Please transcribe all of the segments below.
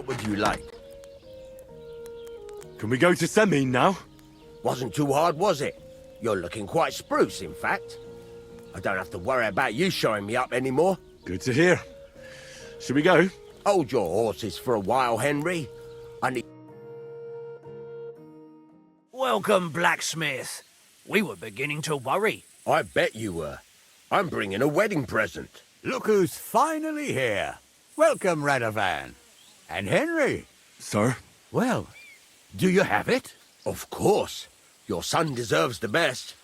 would you like? Can we go to Semin now? Wasn't too hard, was it? You're looking quite spruce, in fact. I don't have to worry about you showing me up anymore. Good to hear. Should we go? Hold your horses for a while, Henry. I need... Welcome, blacksmith. We were beginning to worry. I bet you were. I'm bringing a wedding present. Look who's finally here. Welcome, Radovan. And Henry. Sir? Well, do you have it? Of course. Your son deserves the best.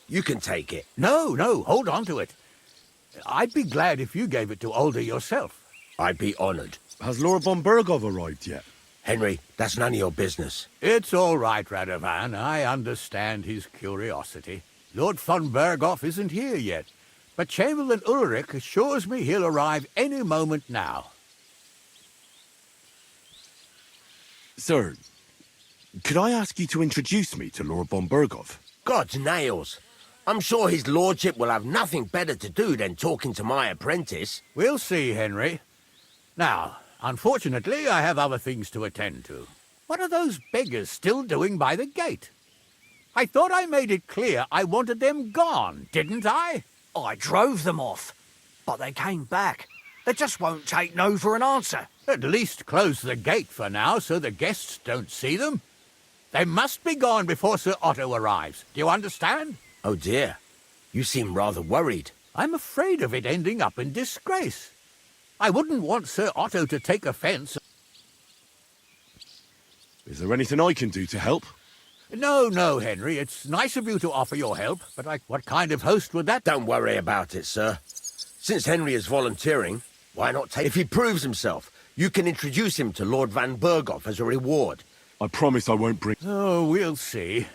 You can take it. No, hold on to it. I'd be glad if you gave it to Older yourself. I'd be honored. Has Lord von Bergov arrived yet? Henry, that's none of your business. It's all right, Radovan. I understand his curiosity. Lord von Bergov isn't here yet, but Chamberlain Ulrich assures me he'll arrive any moment now. Sir, could I ask you to introduce me to Lord von Bergov? God's nails. I'm sure his lordship will have nothing better to do than talking to my apprentice. We'll see, Henry. Now, unfortunately, I have other things to attend to. What are those beggars still doing by the gate? I thought I made it clear I wanted them gone, didn't I? I drove them off, but they came back. They just won't take no for an answer. At least close the gate for now so the guests don't see them. They must be gone before Sir Otto arrives. Do you understand? Oh dear. You seem rather worried. I'm afraid of it ending up in disgrace. I wouldn't want Sir Otto to take offence. Is there anything I can do to help? No, Henry. It's nice of you to offer your help, but what kind of host would that... Don't worry about it, sir. Since Henry is volunteering, why not take... If he proves himself, you can introduce him to Lord van Bergov as a reward. I promise I won't bring... Oh, we'll see.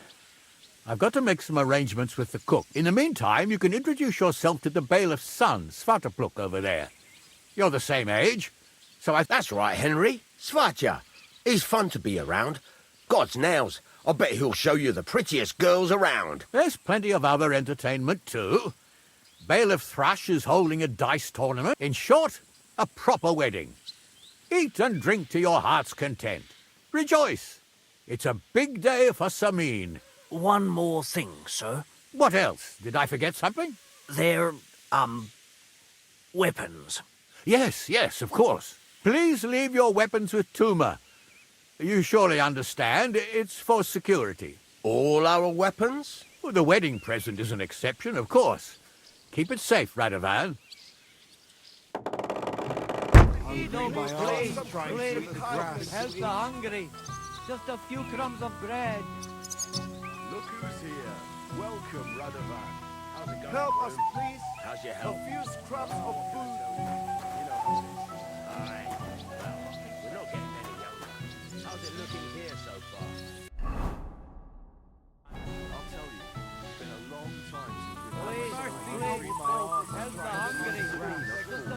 I've got to make some arrangements with the cook. In the meantime, you can introduce yourself to the bailiff's son, Svartapluk, over there. You're the same age, so That's right, Henry. Svatja. He's fun to be around. God's nails. I bet he'll show you the prettiest girls around. There's plenty of other entertainment, too. Bailiff Thrush is holding a dice tournament. In short, a proper wedding. Eat and drink to your heart's content. Rejoice. It's a big day for Samin. One more thing, sir. What else? Did I forget something? They're, weapons. Yes, of course. Please leave your weapons with Tuma. You surely understand, it's for security. All our weapons? Well, the wedding present is an exception, of course. Keep it safe, Radovan. Help the hungry. Just a few crumbs of bread. Look who's here. Welcome, Radovan. How's it going? Help us, please. How's your help? A few scraps of food. Aye. Well, we're not getting any younger. How's it looking here so far? I'll tell you, it's been a long time since we've Please, had help the hungry.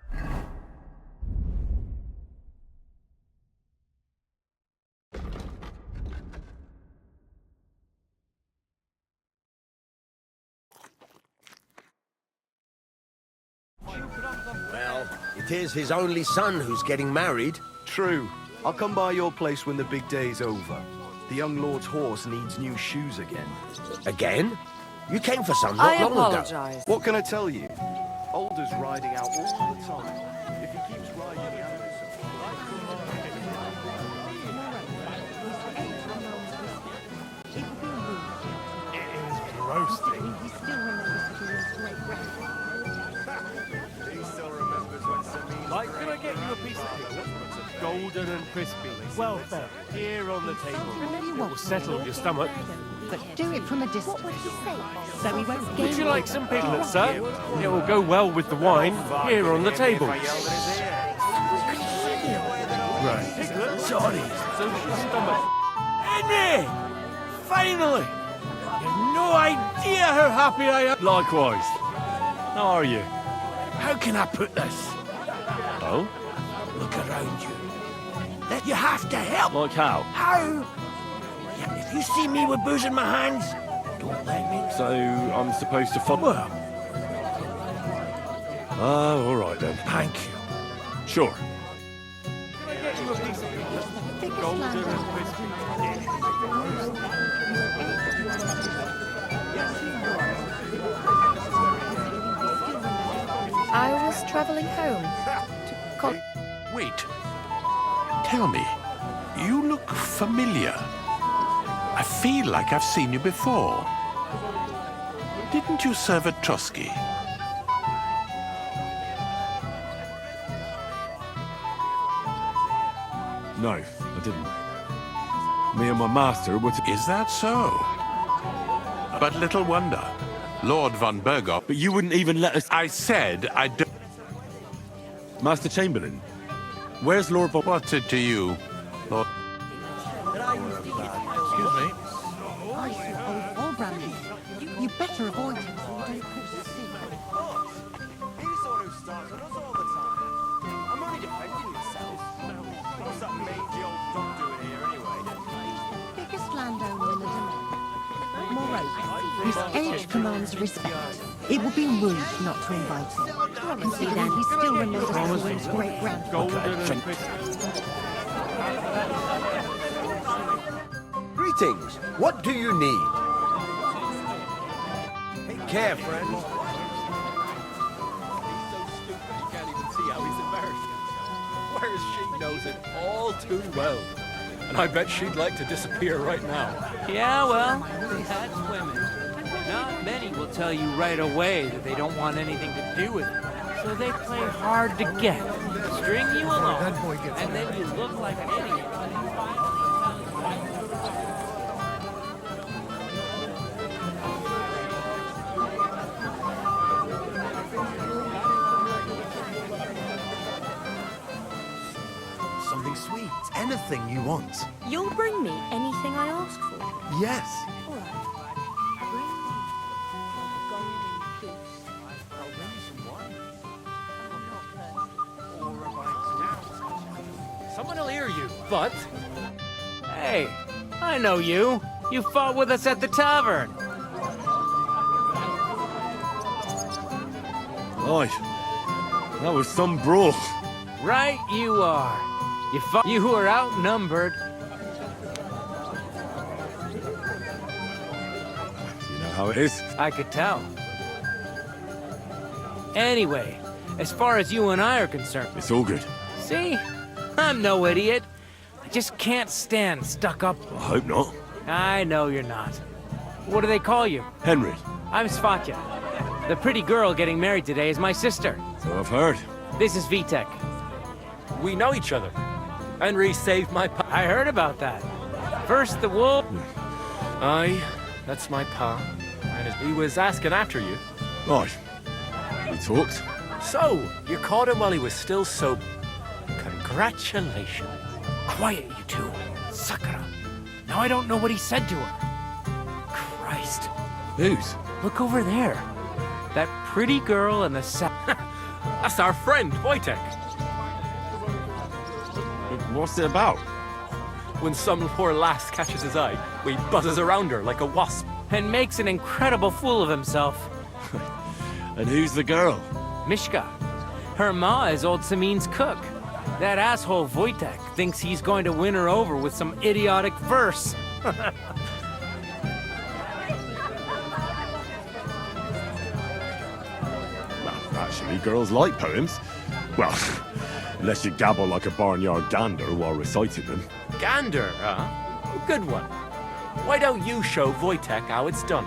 Well, it is his only son who's getting married. True. I'll come by your place when the big day's over. The young lord's horse needs new shoes again. Again? You came for some not long ago. What can I tell you? Alder's riding out all the time. If he keeps riding the animals... roasting. He still remembers that he was great-grandfather. He still remembers when Samin... Like, can I get you a piece of cake? Golden and crispy. Well fed. Here on the table. It will settle your stomach. But do it from a distance. What would he say? So he won't Would you like some piglets, sir? It will go well with the wine. Here on the table. Right. Sorry. So your stomach. Henry! Finally! You've no idea how happy I am. Likewise. How are you? How can I put this? Oh? Look around you. That you have to help. Like how? How? Yeah, if you see me with booze in my hands, don't let me. So, I'm supposed to follow... Well, Oh, all right then. thank you. Sure. Can I get you a piece of Golden and crispy. I was travelling home to Wait. Tell me, you look familiar. I feel like I've seen you before. Didn't you serve at Trusky? No, I didn't. Me and my master were to... Is that so? But little wonder. Lord von Bergop... But you wouldn't even let us... I said I don't... Master Chamberlain, where's Lord Bob... What's it to you, Lord... Excuse me. old Wolverine. You better avoid him so you don't cause a scene. He's the one who starts on us all the time. I'm only defending myself. What's that mangy old dog doing here anyway? Biggest landowner in the domain. Moreover, his age commands respect. It would be rude not to invite him, considering he still remembers his great-grandfather. Golden and crispy. Greetings. What do you need? Take care, friends. Whereas she knows it all too well. And I bet she'd like to disappear right now. Yeah, well, that's women. Not many will tell you right away that they don't want anything to do with it. So they play hard to get, string you along, and then you look like an idiot. Something sweet. Anything you want. You'll bring me anything I ask for. Yes. All right. Bring me a golden goose. I'll bring you some wine. Someone will hear you, but... Hey, I know you. You fought with us at the tavern. Right. That was some brawl. Right you are. You were outnumbered. You know how it is. I could tell. Anyway, as far as you and I are concerned, It's all good. see? I'm no idiot. I just can't stand stuck-up. I hope not. I know you're not. What do they call you? Henry, I'm Svatya. The pretty girl getting married today is my sister. so I've heard. This is Vitek. We know each other. Henry saved my pa. I heard about that. First the wolf. Aye, that's my pa. And he was asking after you. Right. We talked. So, you caught him while he was still sober. Congratulations. Quiet, you two. Sakura. Now I don't know what he said to her. Christ. Whose? Look over there. That pretty girl and the That's our friend, Wojtek. What's it about? When some poor lass catches his eye, he buzzes around her like a wasp. and makes an incredible fool of himself. And who's the girl? Mishka. Her ma is old Samin's cook. That asshole Wojtek thinks he's going to win her over with some idiotic verse. Well, actually, girls like poems. Well, unless you gabble like a barnyard gander while reciting them. Gander, huh? Good one. Why don't you show Wojtek how it's done?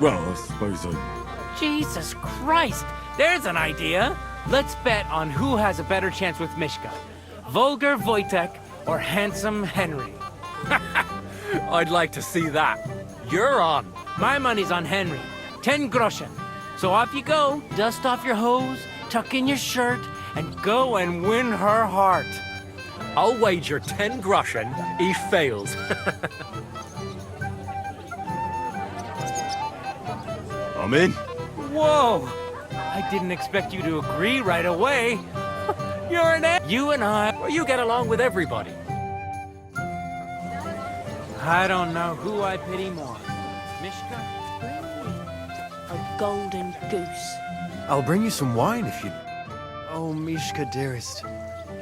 Well, I suppose I... Jesus Christ! There's an idea! Let's bet on who has a better chance with Mishka. Vulgar Wojtek or handsome Henry. I'd like to see that. You're on. My money's on Henry. 10 groschen. So off you go. Dust off your hose, tuck in your shirt, and go and win her heart. I'll wager 10 groschen he fails. I'm in. Whoa! I didn't expect you to agree right away. You're an ass. You and I... Well, you get along with everybody. I don't know who I pity more. Mishka? A golden goose. I'll bring you some wine if you... Oh, Mishka, dearest.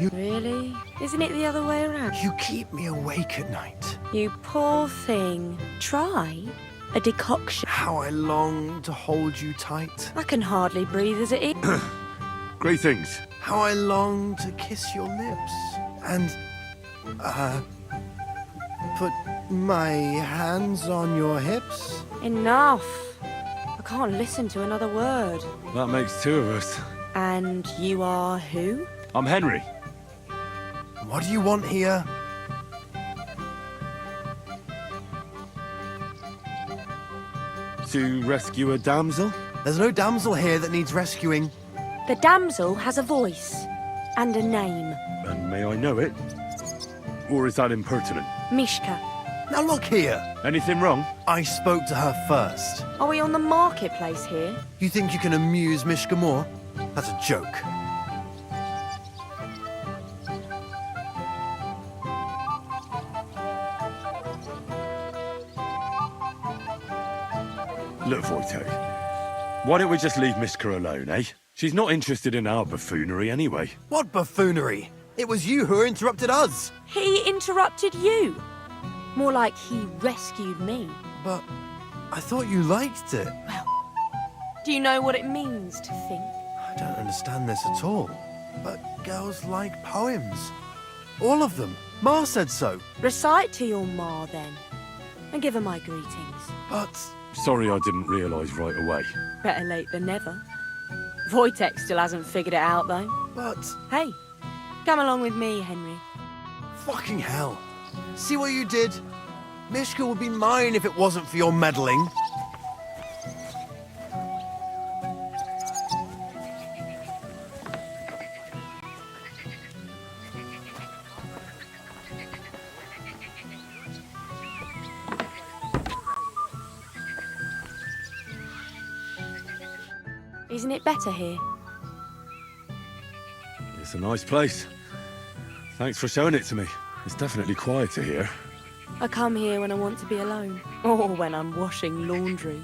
Really? Isn't it the other way around? You keep me awake at night. You poor thing. Try a decoction. How I long to hold you tight. I can hardly breathe as it is. Greetings. How I long to kiss your lips. And, put my hands on your hips. Enough. I can't listen to another word. That makes two of us. And you are who? I'm Henry. What do you want here? To rescue a damsel? There's no damsel here that needs rescuing. The damsel has a voice and a name. And may I know it? Or is that impertinent? Mishka. Now look here. Anything wrong? I spoke to her first. Are we on the marketplace here? You think you can amuse Mishka more? That's a joke. Look, Wojtek, why don't we just leave Mishka alone, eh? She's not interested in our buffoonery anyway. What buffoonery? It was you who interrupted us. He interrupted you. More like he rescued me. But I thought you liked it. Well, do you know what it means to think? I don't understand this at all. But girls like poems. All of them. Ma said so. Recite to your ma, then. And give her my greetings. But... Sorry I didn't realise right away. Better late than never. Wojtek still hasn't figured it out, though. But... Hey, come along with me, Henry. Fucking hell. See what you did? Mishka would be mine if it wasn't for your meddling. Isn't it better here? It's a nice place. Thanks for showing it to me. It's definitely quieter here. I come here when I want to be alone. Or when I'm washing laundry.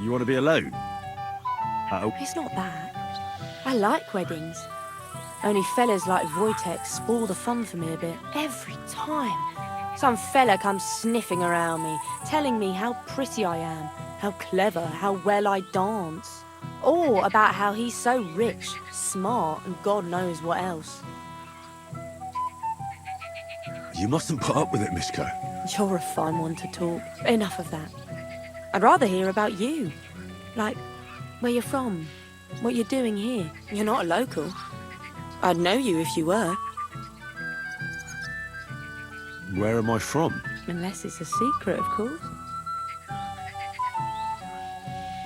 You want to be alone? It's not that. I like weddings. Only fellas like Wojtek spoil the fun for me a bit. Every time. Some fella comes sniffing around me, telling me how pretty I am, how clever, how well I dance. Or about how he's so rich, smart, and God knows what else. You mustn't put up with it, Mishka. You're a fine one to talk. Enough of that. I'd rather hear about you. Like, where you're from, what you're doing here. You're not a local. I'd know you if you were. Where am I from? Unless it's a secret, of course.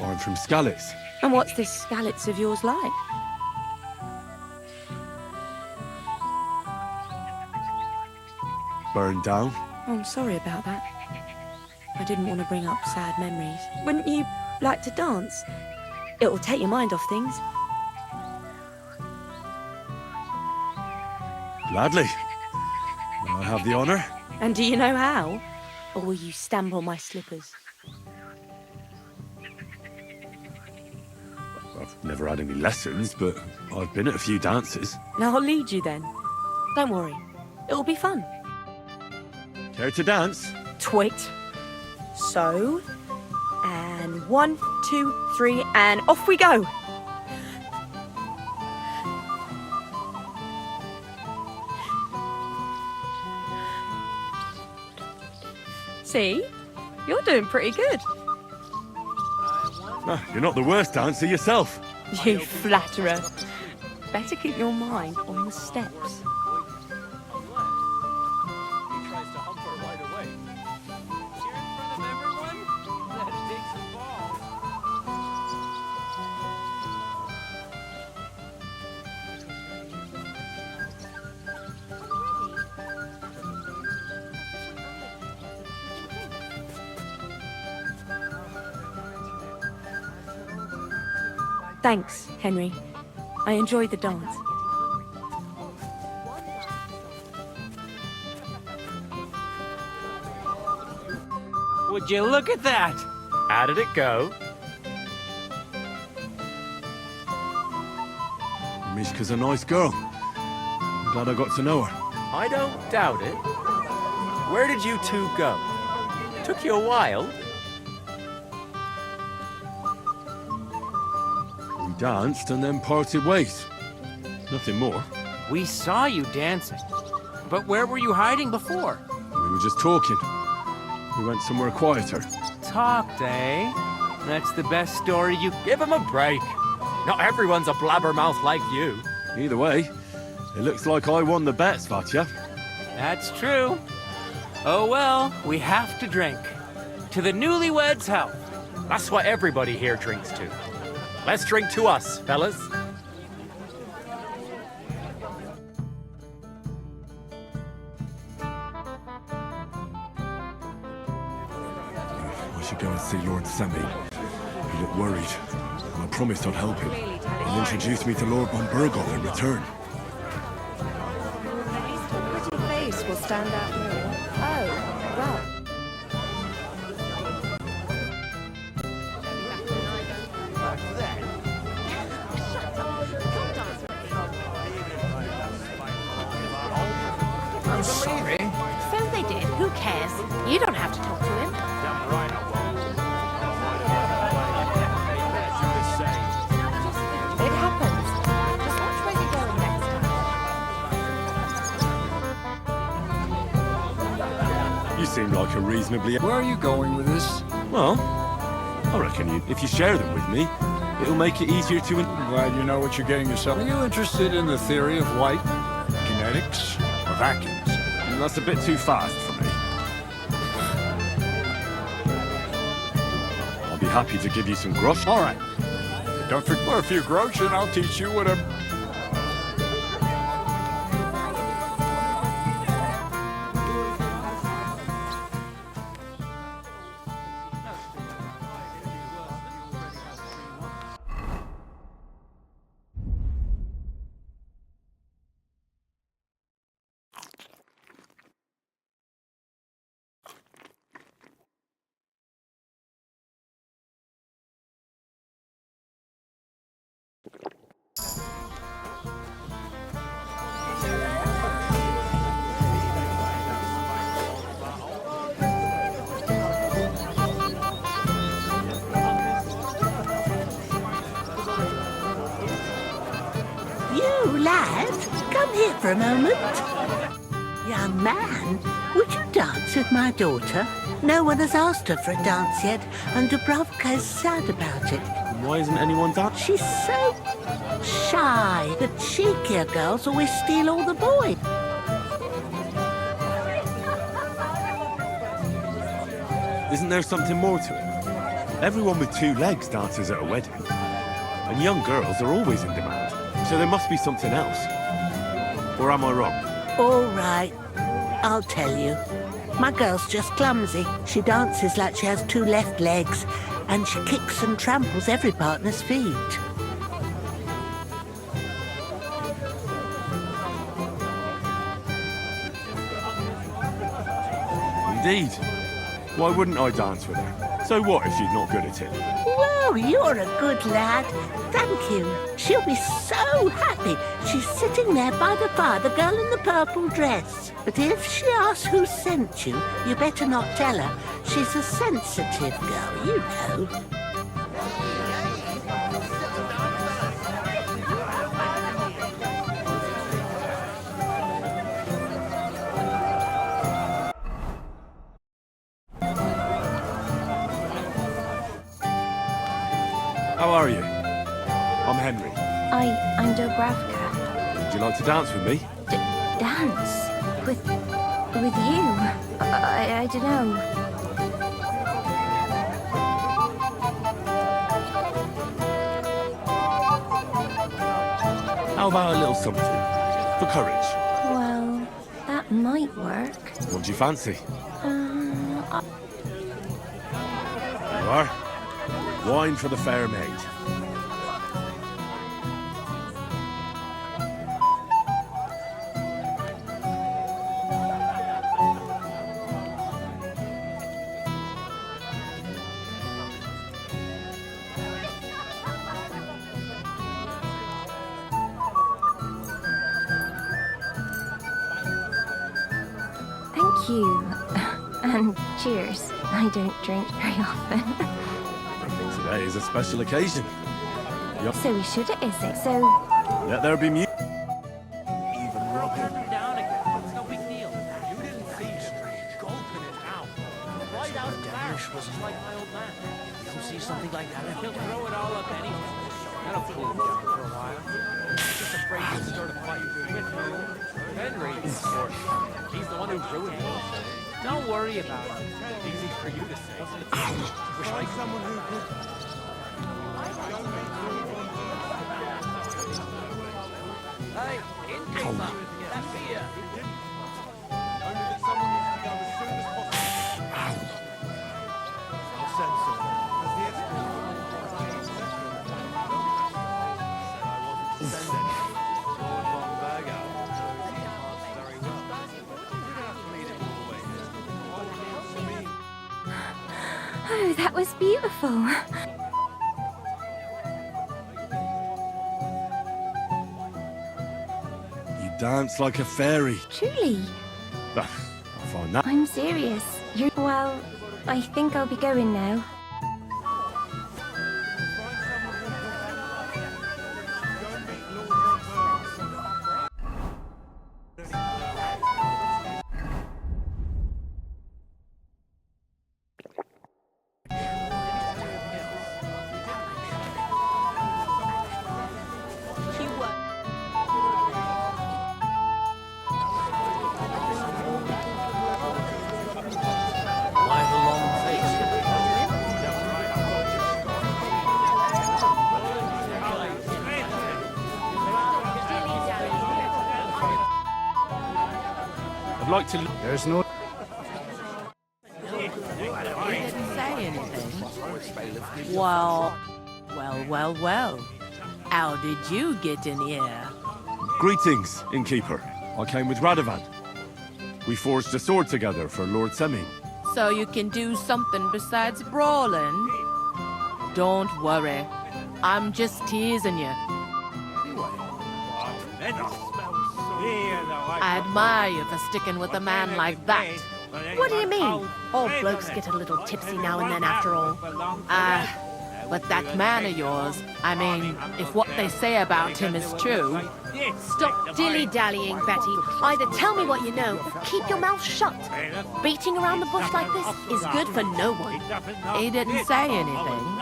I'm from Skalitz. And what's this Skalitz of yours like? Burned down. Oh, I'm sorry about that. I didn't want to bring up sad memories. Wouldn't you like to dance? It'll take your mind off things. Gladly. May I have the honour? And do you know how? Or will you stamp on my slippers? I've never had any lessons, but I've been at a few dances. Now I'll lead you then. Don't worry. It'll be fun. Care to dance? Twit. So. And 1, 2, 3, and off we go. See? You're doing pretty good. You're not the worst dancer yourself. You flatterer. Better keep your mind on the steps. Thanks, Henry. I enjoyed the dance. Would you look at that? How did it go? Ishka's a nice girl. I'm glad I got to know her. I don't doubt it. Where did you two go? Took you a while. We danced and then parted ways. Nothing more. We saw you dancing. But where were you hiding before? We were just talking. We went somewhere quieter. Talked, eh? That's the best story you... Give him a break. Not everyone's a blabbermouth like you. Either way, it looks like I won the bet, Svatya. That's true. Oh well, we have to drink. To the newlyweds' health. That's what everybody here drinks to. Let's drink to us, fellas. I should go and see Lord Semi. He looked worried, and I promised I'd help him. He'll introduce me to Lord von Burgov in return. Your face will stand out more. Oh, well. I'm sorry. So they did. Who cares? You don't have to talk to him. It happens. Just watch where you're going next time. You seem like a reasonably... Where are you going with this? Well, I reckon if you share them with me, it'll make it easier to... I'm glad you know what you're getting yourself. Are you interested in the theory of light, kinetics, or vacuums? That's a bit too fast for me. I'll be happy to give you some grosh. All right. Don't forget for a few grosh and I'll teach you what a... You, lad, come here for a moment. Young man, would you dance with my daughter? No one has asked her for a dance yet, and Dubrovka is sad about it. Why isn't anyone dancing? She's so shy. The cheekier girls always steal all the boys. Isn't there something more to it? Everyone with two legs dances at a wedding. And young girls are always in demand. So there must be something else. Or am I wrong? All right, I'll tell you. My girl's just clumsy. She dances like she has two left legs, and she kicks and tramples every partner's feet. Indeed. Why wouldn't I dance with her? So what if she's not good at it? Well, you're a good lad. Thank you. She'll be so happy. She's sitting there by the fire, the girl in the purple dress. But if she asks who sent you, you better not tell her. She's a sensitive girl, you know. How are you? I'm Henry. I'm Dubravka. Would you like to dance with me? Dance? With you? I don't know. How about a little something? For courage. Well, that might work. What do you fancy? I... You are? Wine for the fair maid. you. And cheers. I don't drink very often. Today is a special occasion. So we should, is it? So... Let there be music. Down again. It's no big deal. You didn't see strange gulping it out. Right out of the barrel. Was like my old man. You see something like that, he'll throw it all up anyway. That'll cool him down for a while. Just afraid he'll start a fight with you. Henry, of course. He's the one who ruined it. Don't worry about it. Easy for you to say. Wish I someone who could. Hey, innkeeper, that beer. Only that someone needs to go as soon as possible. I'll send someone. Does the escort said I wasn't to send anyone. Lord von Berger knows the hearts very well. You don't have to lead him all the way here. All it means to me. Oh, that was beautiful. You dance like a fairy. Truly. I find that. I'm serious. Well, I think I'll be going now. I'd like to. There's no. He didn't say anything. Well. How did you get in here? Greetings, innkeeper. I came with Radovan. We forged a sword together for Lord Semmi. So you can do something besides brawling? Don't worry. I'm just teasing you. I admire you for sticking with a man like that. What do you mean? All blokes get a little tipsy now and then after all. But that man of yours, I mean, if what they say about him is true... Stop dilly-dallying, Betty. Either tell me what you know, or keep your mouth shut. Beating around the bush like this is good for no one. He didn't say anything.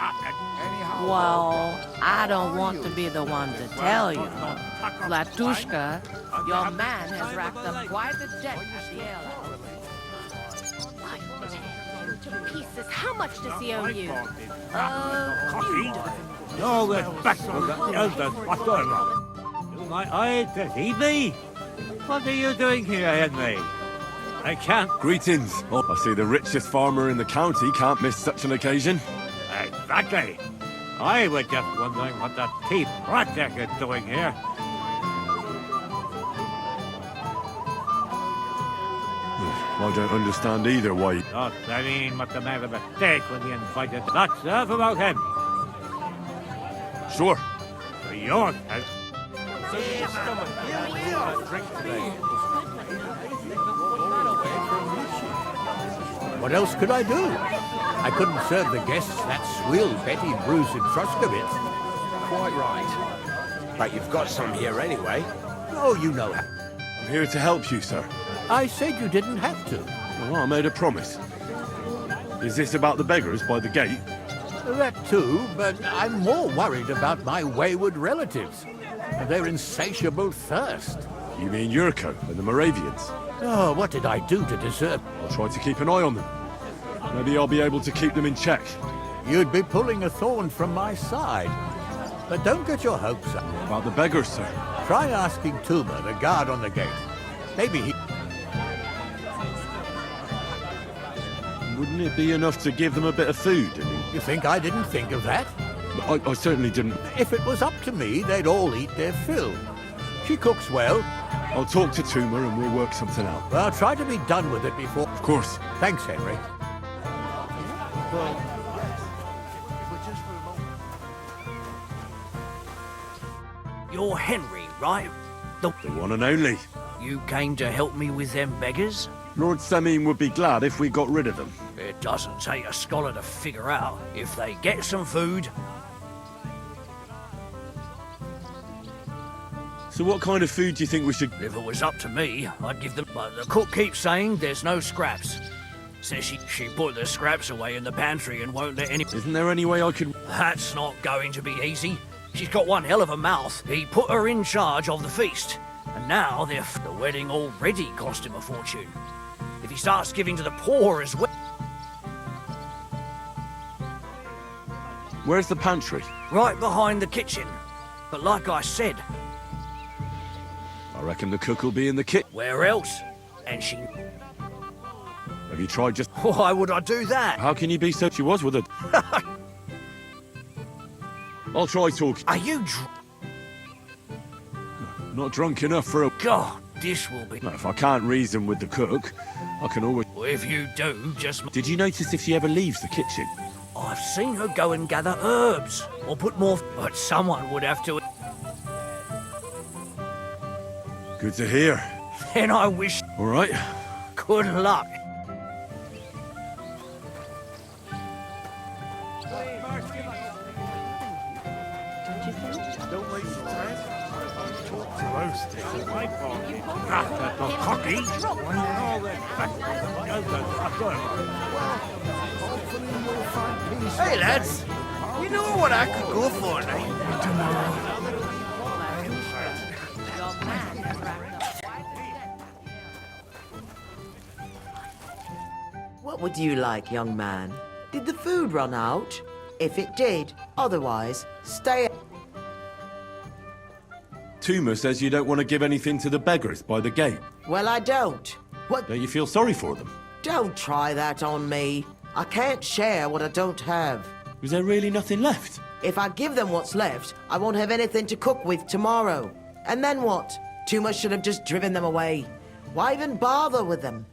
Well, I don't want to be the one to tell you. Latushka, your man has racked up quite a debt at the alehouse. To pieces. How much does he owe you? No respect for the elders whatsoever. You my eye deceive me? What are you doing here, Henry? I can't. Greetings. Oh, I see the richest farmer in the county can't miss such an occasion. Exactly. I was just wondering what that thief Project is doing here. I don't understand either why. Not, I mean, what the man of a mistake when he invited that stuff about him. Sure. For yours, So your stomach can't drink today. What else could I do? I couldn't serve the guests that swill Betty brews Etruscovitz. Quite right. But you've got some here anyway. Oh, you know. I'm here to help you, sir. I said you didn't have to. Well, I made a promise. Is this about the beggars by the gate? That too, but I'm more worried about my wayward relatives and their insatiable thirst. You mean Yurko and the Moravians? Oh, what did I do to deserve? I'll try to keep an eye on them. Maybe I'll be able to keep them in check. You'd be pulling a thorn from my side. But don't get your hopes up. About the beggars, sir? Try asking Tuma, the guard on the gate. Maybe he... Wouldn't it be enough to give them a bit of food? I mean... You think I didn't think of that? I certainly didn't. If it was up to me, they'd all eat their fill. She cooks well. I'll talk to Tuma and we'll work something out. Well, try to be done with it before... Of course. Thanks, Henry. You're Henry, right? The one and only. You came to help me with them beggars? Lord Samin would be glad if we got rid of them. It doesn't take a scholar to figure out if they get some food. So what kind of food do you think we should... If it was up to me, I'd give them... But the cook keeps saying there's no scraps. Says she put the scraps away in the pantry and won't let any... Isn't there any way I could... That's not going to be easy. She's got one hell of a mouth. He put her in charge of the feast. And now the wedding already cost him a fortune. If he starts giving to the poor as well... Where's the pantry? Right behind the kitchen. But like I said... I reckon the cook will be in the kit. Where else? And she... Have you tried just... Why would I do that? How can you be so... She was with her... I'll try talking. Are you not drunk enough for a... God, this will be... No, if I can't reason with the cook, I can always... Well, if you do, just... Did you notice if she ever leaves the kitchen? I've seen her go and gather herbs. Or put more... But someone would have to... Good to hear. Then I wish... All right. Good luck. Hey, lads. You know what I could go for now? What would you like, young man? Did the food run out? If it did, otherwise, stay... Tuma says you don't want to give anything to the beggars by the gate. Well, I don't. What? Don't you feel sorry for them? Don't try that on me. I can't share what I don't have. Is there really nothing left? If I give them what's left, I won't have anything to cook with tomorrow. And then what? Tuma should have just driven them away. Why even bother with them?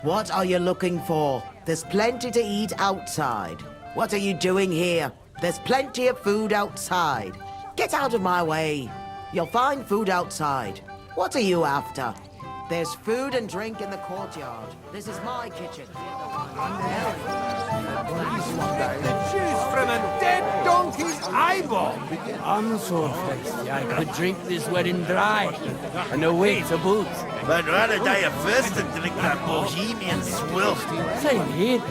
What are you looking for? There's plenty to eat outside. What are you doing here? There's plenty of food outside. Get out of my way. You'll find food outside. What are you after? There's food and drink in the courtyard. This is my kitchen. The juice from a dead donkey's eyeball. I'm so thirsty I could drink this wedding dry. And away to boot. I'd rather die of thirst than drink that bohemian swill. Same here.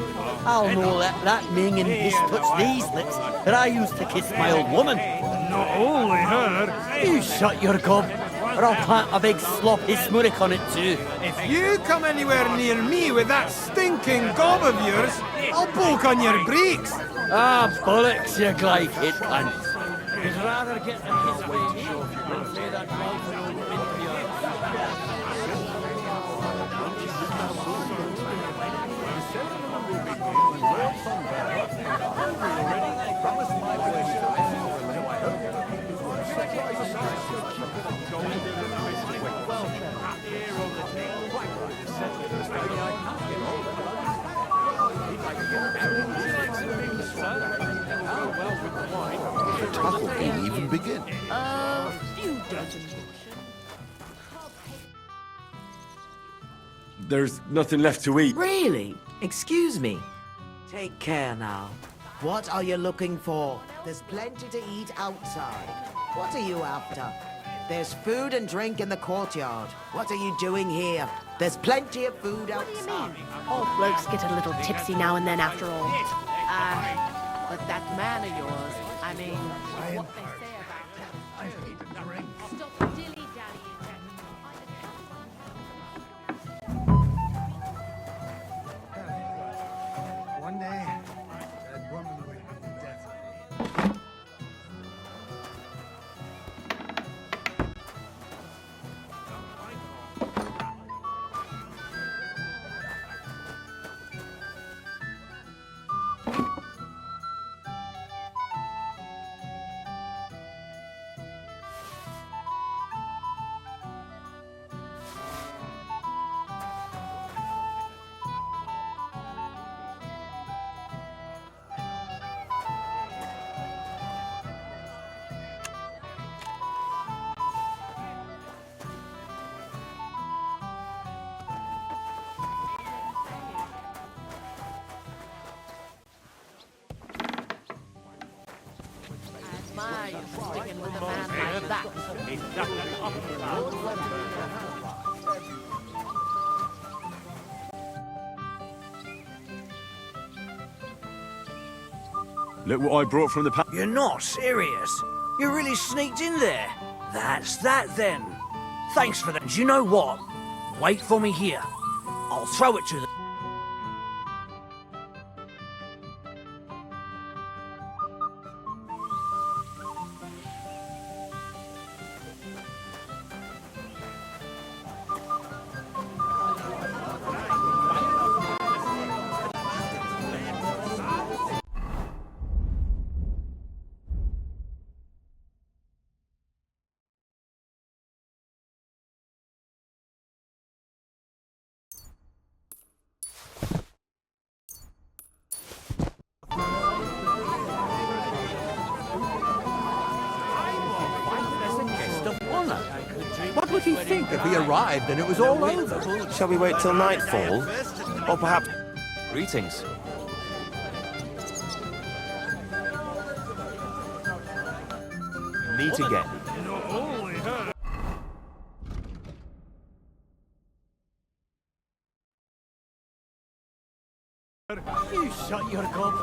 I'll no let that minging piss touch these lips that I used to kiss my old woman. Not only her. You shut your gob, or I'll plant a big sloppy smurrick on it too. If you come anywhere near me with that stinking gob of yours, I'll poke on your breeks. Ah, bollocks, you like it, pants. I'd rather get a kiss with you than say that right old The tuckle can even begin. Few dozen. There's nothing left to eat. Really? Excuse me. Take care now. What are you looking for? There's plenty to eat outside. What are you after? There's food and drink in the courtyard. What are you doing here? There's plenty of food outside. All blokes get a little tipsy now and then after all. But that man of yours, I mean, what they say about him. Stop dilly-dallying. One day, that woman will be dead. Look what I brought from the You're not serious? You really sneaked in there? That's that then. Thanks for that. Do you know what? Wait for me here. I'll throw it to them. What would he think if he arrived and it was all over? Shall we wait till nightfall? Or perhaps... Greetings. Meet again. You shut your gob.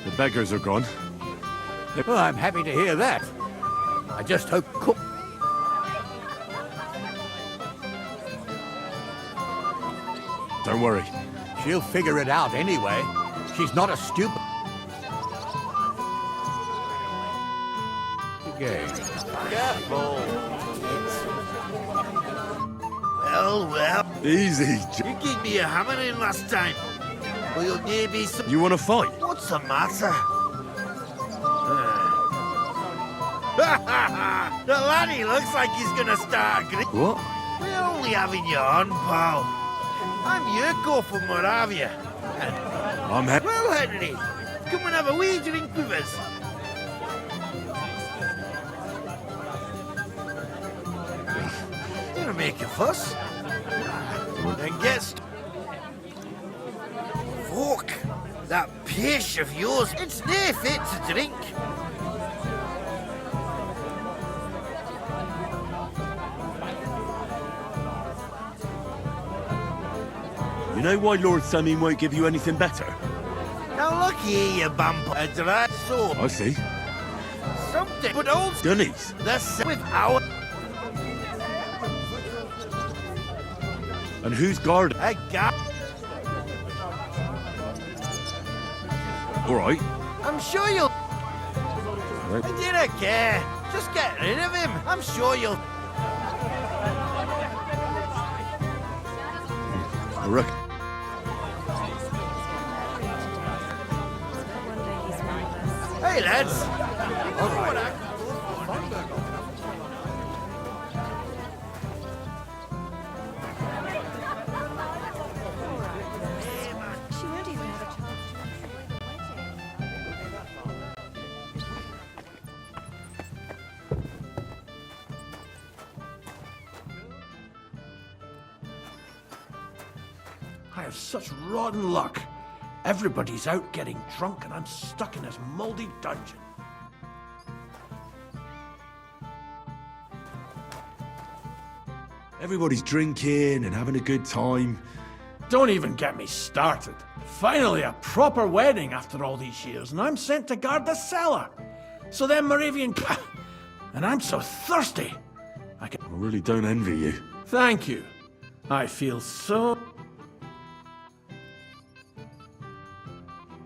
The beggars are gone. Well, I'm happy to hear that. I just hope Cook... Don't worry. She'll figure it out anyway. She's not a stupid... Game. Careful. Well. Easy. You gave me a hammering last time. Will you give me some... You want to fight? What's the matter? The laddie looks like he's gonna start What? We're only having you on, pal. I'm Yurko from Moravia. I'm happy. Well, Henry, come and have a wee drink with us. You're making fuss. Then get Fuck, that pish of yours, it's nae fit to drink. You know why Lord Samin won't give you anything better? Now look here, you bump. A dry sword. I see. Something but old Dunnies. this with our... And who's guard? A gap. All right. I'm sure you'll... Right. I didn't care. Just get rid of him. I'm sure you'll... I reckon. Hey, lads. All right. She won't even have a chance I have such rotten luck. Everybody's out getting drunk and I'm stuck in this moldy dungeon. Everybody's drinking and having a good time. Don't even get me started. Finally, a proper wedding after all these years, and I'm sent to guard the cellar. So then Moravian... And I'm so thirsty. I really don't envy you. Thank you. I feel so...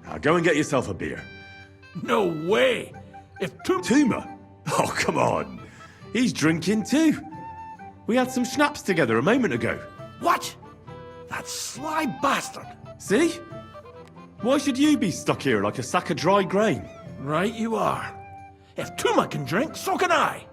Now go and get yourself a beer. No way! If Tuma? Oh, come on. He's drinking too. We had some schnapps together a moment ago. What? That sly bastard! See? Why should you be stuck here like a sack of dry grain? Right you are. If Tuma can drink, so can I.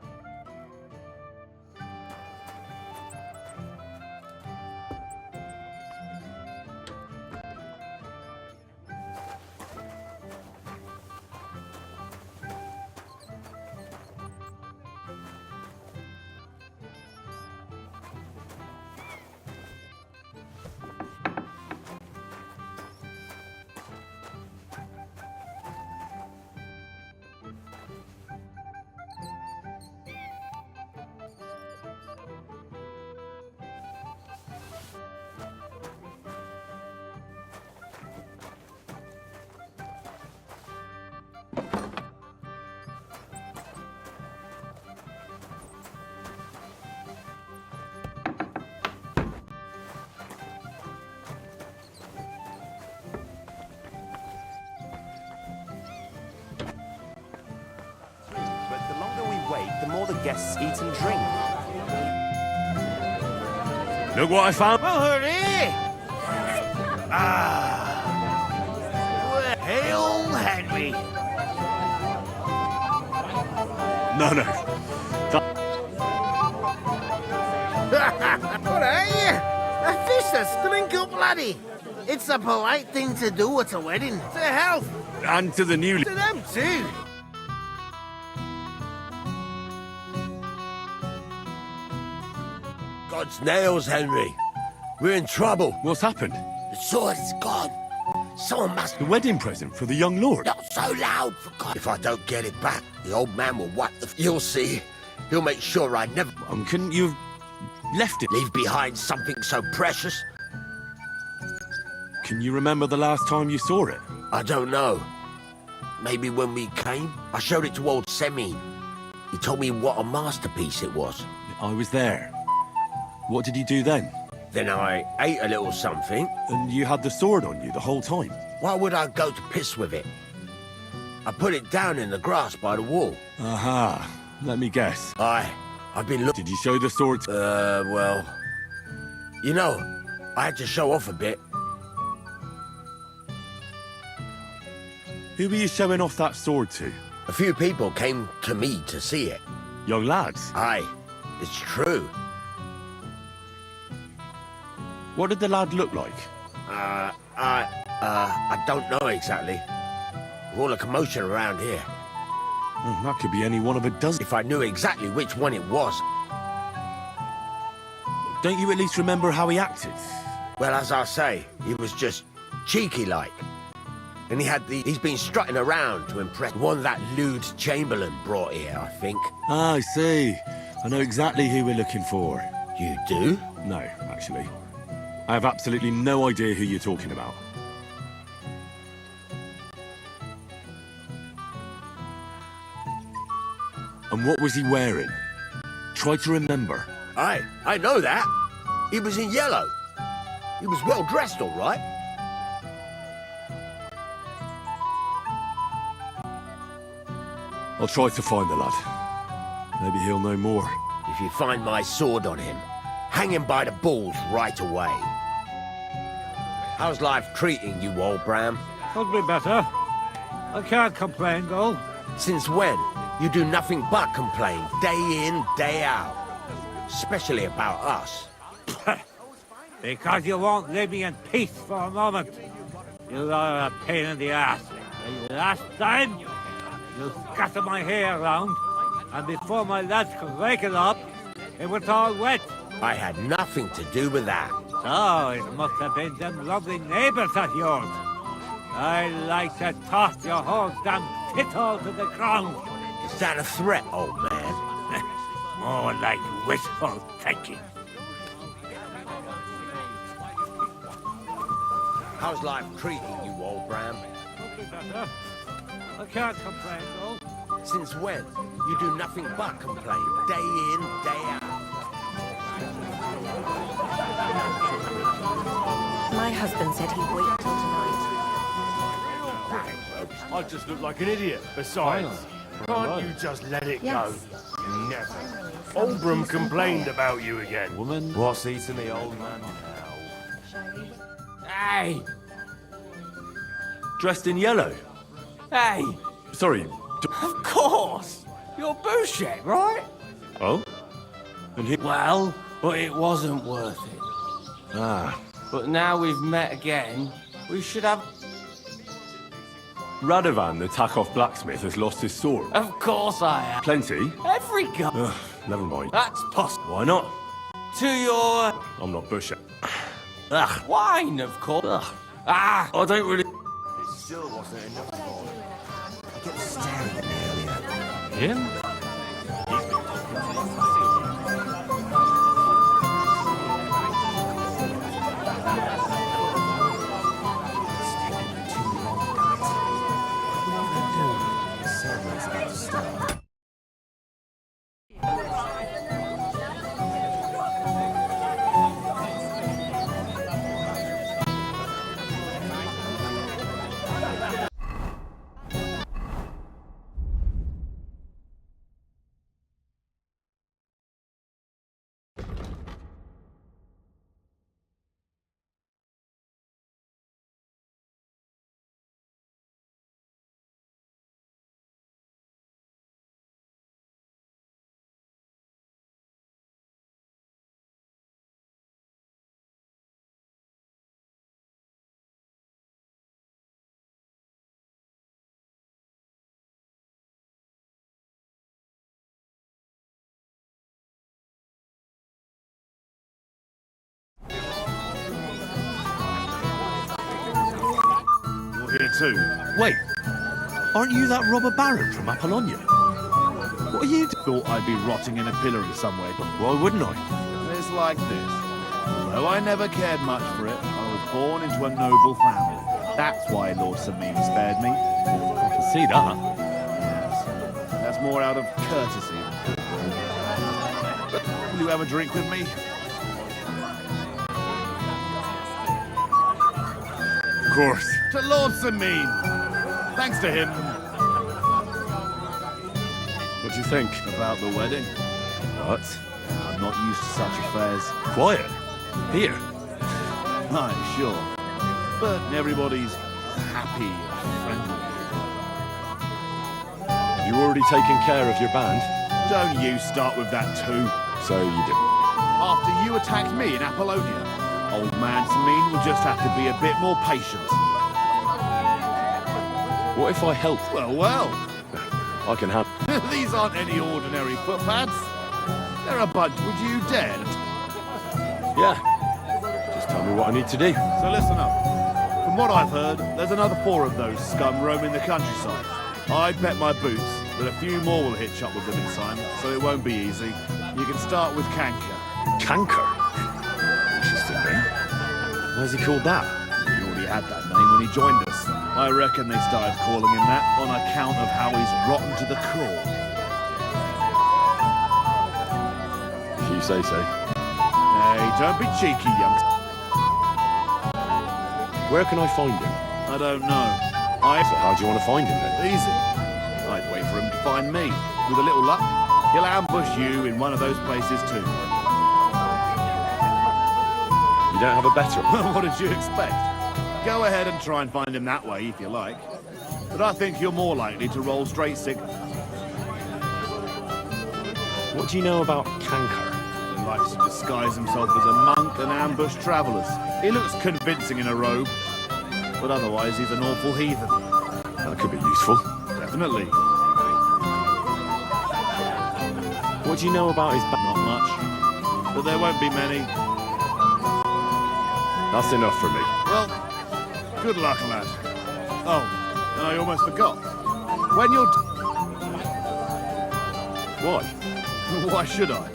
guests eat and drink. Look what I found. Well, hurry! Well, hail Henry! No. What are you? A fish that stink up, laddie. It's a polite thing to do at a wedding. To health. And to the new... To them too. God's nails, Henry. We're in trouble. What's happened? The sword is gone. Someone must... The wedding present for the young lord? Not so loud, for God. If I don't get it back, the old man will wipe the... You'll see. He'll make sure I never... Couldn't you have left it? Leave behind something so precious? Can you remember the last time you saw it? I don't know. Maybe when we came? I showed it to old Semin. He told me what a masterpiece it was. I was there. What did you do then? Then I ate a little something. And you had the sword on you the whole time? Why would I go to piss with it? I put it down in the grass by the wall. Aha. Let me guess. I've been looking... Did you show the sword? Well... You know, I had to show off a bit. Who were you showing off that sword to? A few people came to me to see it. Young lads? Aye, it's true. What did the lad look like? I don't know exactly. With all the commotion around here. That could be any one of a dozen. If I knew exactly which one it was. Don't you at least remember how he acted? Well, as I say, he was just cheeky-like. And he's been strutting around to impress one that lewd Chamberlain brought here, I think. Ah, I see. I know exactly who we're looking for. You do? No, actually. I have absolutely no idea who you're talking about. And what was he wearing? Try to remember. Aye, I know that. He was in yellow. He was well dressed, all right. I'll try to find the lad. Maybe he'll know more. If you find my sword on him, hang him by the balls right away. How's life treating you, old Bram? Could be better. I can't complain, though. Since when? You do nothing but complain, day in, day out. Especially about us. Because you won't leave me in peace for a moment. You are a pain in the ass. The last time, you scatter my hair around, and before my lads could rake it up, it was all wet. I had nothing to do with that. So, it must have been them lovely neighbours of yours. I like to toss your whole damn tittle to the ground. Is that a threat, old man? More like wishful thinking. How's life treating you, old Bram? Could be better. I can't complain, though. Since when? You do nothing but complain, day in, day out. My husband said he'd wait till tonight. I just look like an idiot. Besides, can't you just let it Yes. go? Never. Oldbrum complained about you again. Woman? What's eating the old man now? Hey! Dressed in yellow? Hey! Sorry. Of course! You're Boucher, right? Oh? And he... Well, but it wasn't worth it. Ah. But now we've met again, we should have... Radovan, the Takov blacksmith, has lost his sword. Of course I have. Plenty? Every gun. Ugh, never mind. That's possible. Why not? To your... I'm not Busher. Ugh. Wine, of course. Ugh. Ah! I don't really... It still wasn't enough for him. He kept staring at me earlier. Him? here too. Wait, aren't you that robber baron from Apollonia? What are you Thought I'd be rotting in a pillory somewhere, but Why wouldn't I? it's like this. Although I never cared much for it, I was born into a noble family. That's why Lord Sameen spared me. I can see that. Yes, that's more out of courtesy. Will you have a drink with me? Of course. To Lord Sameen. Thanks to him. What do you think? About the wedding? What? I'm not used to such affairs. Quiet. Here. Aye, sure. But everybody's happy and friendly. You already taken care of your band? Don't you start with that too. So you didn't. After you attacked me in Apollonia, old man Sameen will just have to be a bit more patient. What if I help? Well. I can have. These aren't any ordinary footpads. They're a bunch. Would you dare? Yeah. Just tell me what I need to do. So listen up. From what I've heard, there's another 4 of those scum roaming the countryside. I'd bet my boots that a few more will hitch up with them in time, so it won't be easy. You can start with Canker. Canker? Interesting name. Why's he called that? He already had that name when he joined us. I reckon they started calling him that on account of how he's rotten to the core. If you say so. Hey, don't be cheeky, youngster. Where can I find him? I don't know. So how do you want to find him then? Easy. I'd wait for him to find me. With a little luck, he'll ambush you in one of those places too. You don't have a better one? What did you expect? Go ahead and try and find him that way if you like. But I think you're more likely to roll straight sick. What do you know about Canker? He likes to disguise himself as a monk and ambush travellers. He looks convincing in a robe, but otherwise he's an awful heathen. That could be useful. Definitely. What do you know about his back? Not much, but there won't be many. That's enough for me. Well, good luck, lad. Oh, and I almost forgot. When you're... Why? Why should I?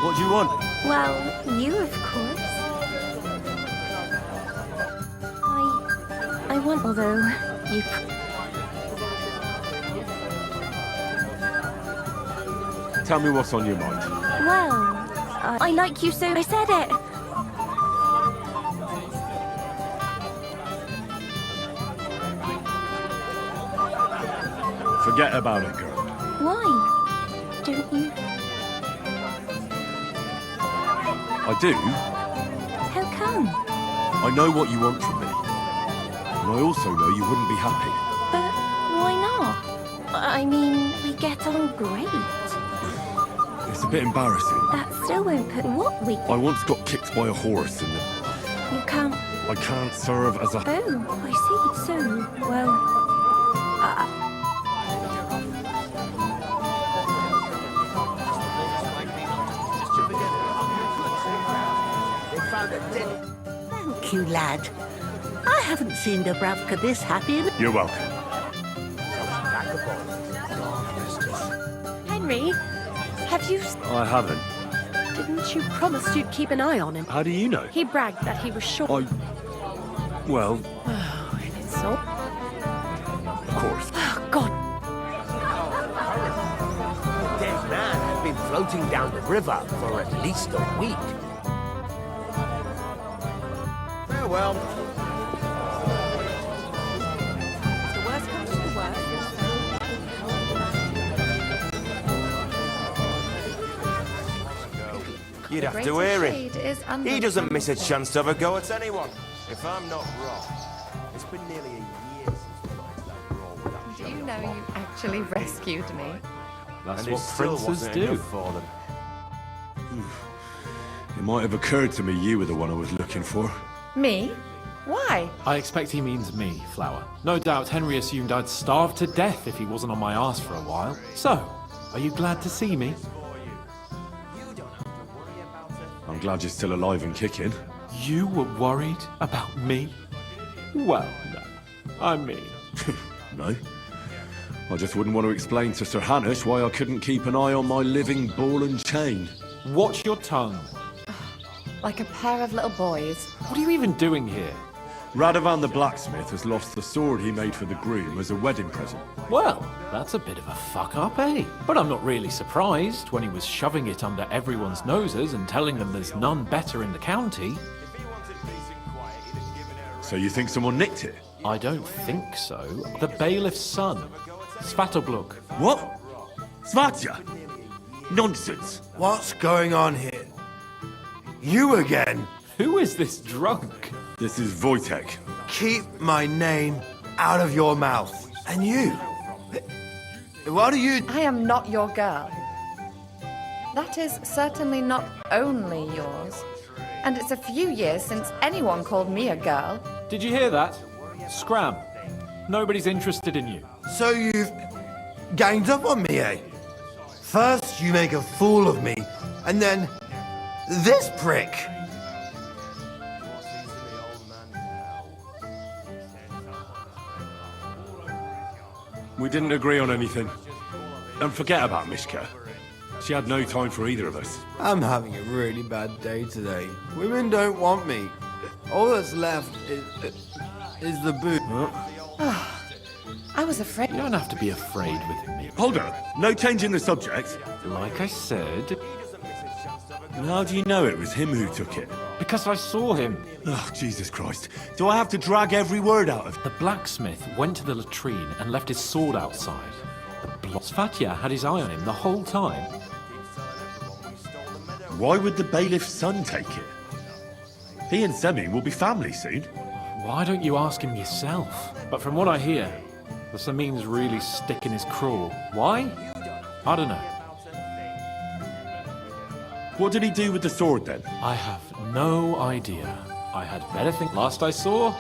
What do you want? Well, you, of course. I want, although you... Tell me what's on your mind. Well, I like you so I said it. Forget about it, girl. Why? Don't you? I do. How come? I know what you want from me. And I also know you wouldn't be happy. But why not? I mean, we get on great. It's a bit embarrassing. That still won't put what we... I once got kicked by a horse and You can't... I can't serve as a... Oh, I see. So, well... Thank you, lad. I haven't seen Dubravka this happy in... You're welcome. Henry, have you... I haven't. Didn't you promise you'd keep an eye on him? How do you know? He bragged that he was sure... Well... Oh, if it's so... Of course. Oh, God. The dead man has been floating down the river for at least a week. Farewell. The worst comes to the worst. You'd have to hear him. He doesn't miss a chance to have a go at anyone. If I'm not wrong, it's been nearly a year since we got into that brawl with that Do you know you actually rescued me? That's and what it still princes wasn't do. enough for them. It might have occurred to me you were the one I was looking for. Me? Why? I expect he means me, Flower. No doubt Henry assumed I'd starve to death if he wasn't on my arse for a while. So, are you glad to see me? I'm glad you're still alive and kicking. You were worried about me? Well, no. I mean... No. I just wouldn't want to explain to Sir Hanush why I couldn't keep an eye on my living ball and chain. Watch your tongue. Like a pair of little boys. What are you even doing here? Radovan the blacksmith has lost the sword he made for the groom as a wedding present. Well, that's a bit of a fuck-up, eh? But I'm not really surprised when he was shoving it under everyone's noses and telling them there's none better in the county. So you think someone nicked it? I don't think so. The bailiff's son, Svatobluk. What? Svatja? Nonsense. What's going on here? You again? Who is this drunk? This is Wojtek. Keep my name out of your mouth. And you? What are you... I am not your girl. That is certainly not only yours. And it's a few years since anyone called me a girl. Did you hear that? Scram. Nobody's interested in you. So you've ganged up on me, eh? First you make a fool of me, and then this prick. We didn't agree on anything. And forget about Mishka. She had no time for either of us. I'm having a really bad day today. Women don't want me. All that's left is the booze. I was afraid. You don't have to be afraid with me. Hold on. No change in the subject. Like I said... And how do you know it was him who took it? Because I saw him. Oh, Jesus Christ. Do I have to drag every word out of... The blacksmith went to the latrine and left his sword outside. Svatja had his eye on him the whole time. Why would the bailiff's son take it? He and Semi will be family soon. Why don't you ask him yourself? But from what I hear, the Samin's really sticking his craw. Why? I don't know. What did he do with the sword then? I have no idea. I had better think. Last I saw,